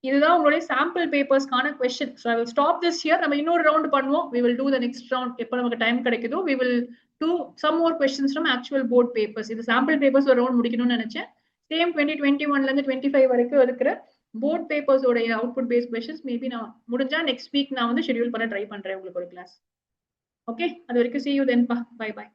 [SPEAKER 1] இதுதான் உங்களுடைய சாம்பிள் பேப்பர்ஸ்க்கான question. So I will stop this here. நம்ம இன்னொரு ரவுண்ட் பண்ணுவோம். We will do the next round. எப்போ நமக்கு டைம் கிடைக்குதோ we will do some more questions from actual board papers. இது சாம்பிள் பேப்பர்ஸ் ஒரு ரவுண்ட் முடிக்கணும்னு நினைச்சேன். சேம் 2021ல இருந்து 25 வரைக்கும் இருக்கிற போர்ட் பேப்பர்ஸ் உடைய அவுட்புட் பேஸ்ட் கொஸ்டின்ஸ் மேபி நான் முடிஞ்சா நெக்ஸ்ட் வீக் நான் வந்து ஷெட்யூல் பண்ண ட்ரை பண்றேன் உங்களுக்கு ஒரு கிளாஸ். ஓகே, அது வரைக்கும் see you then. Bye bye.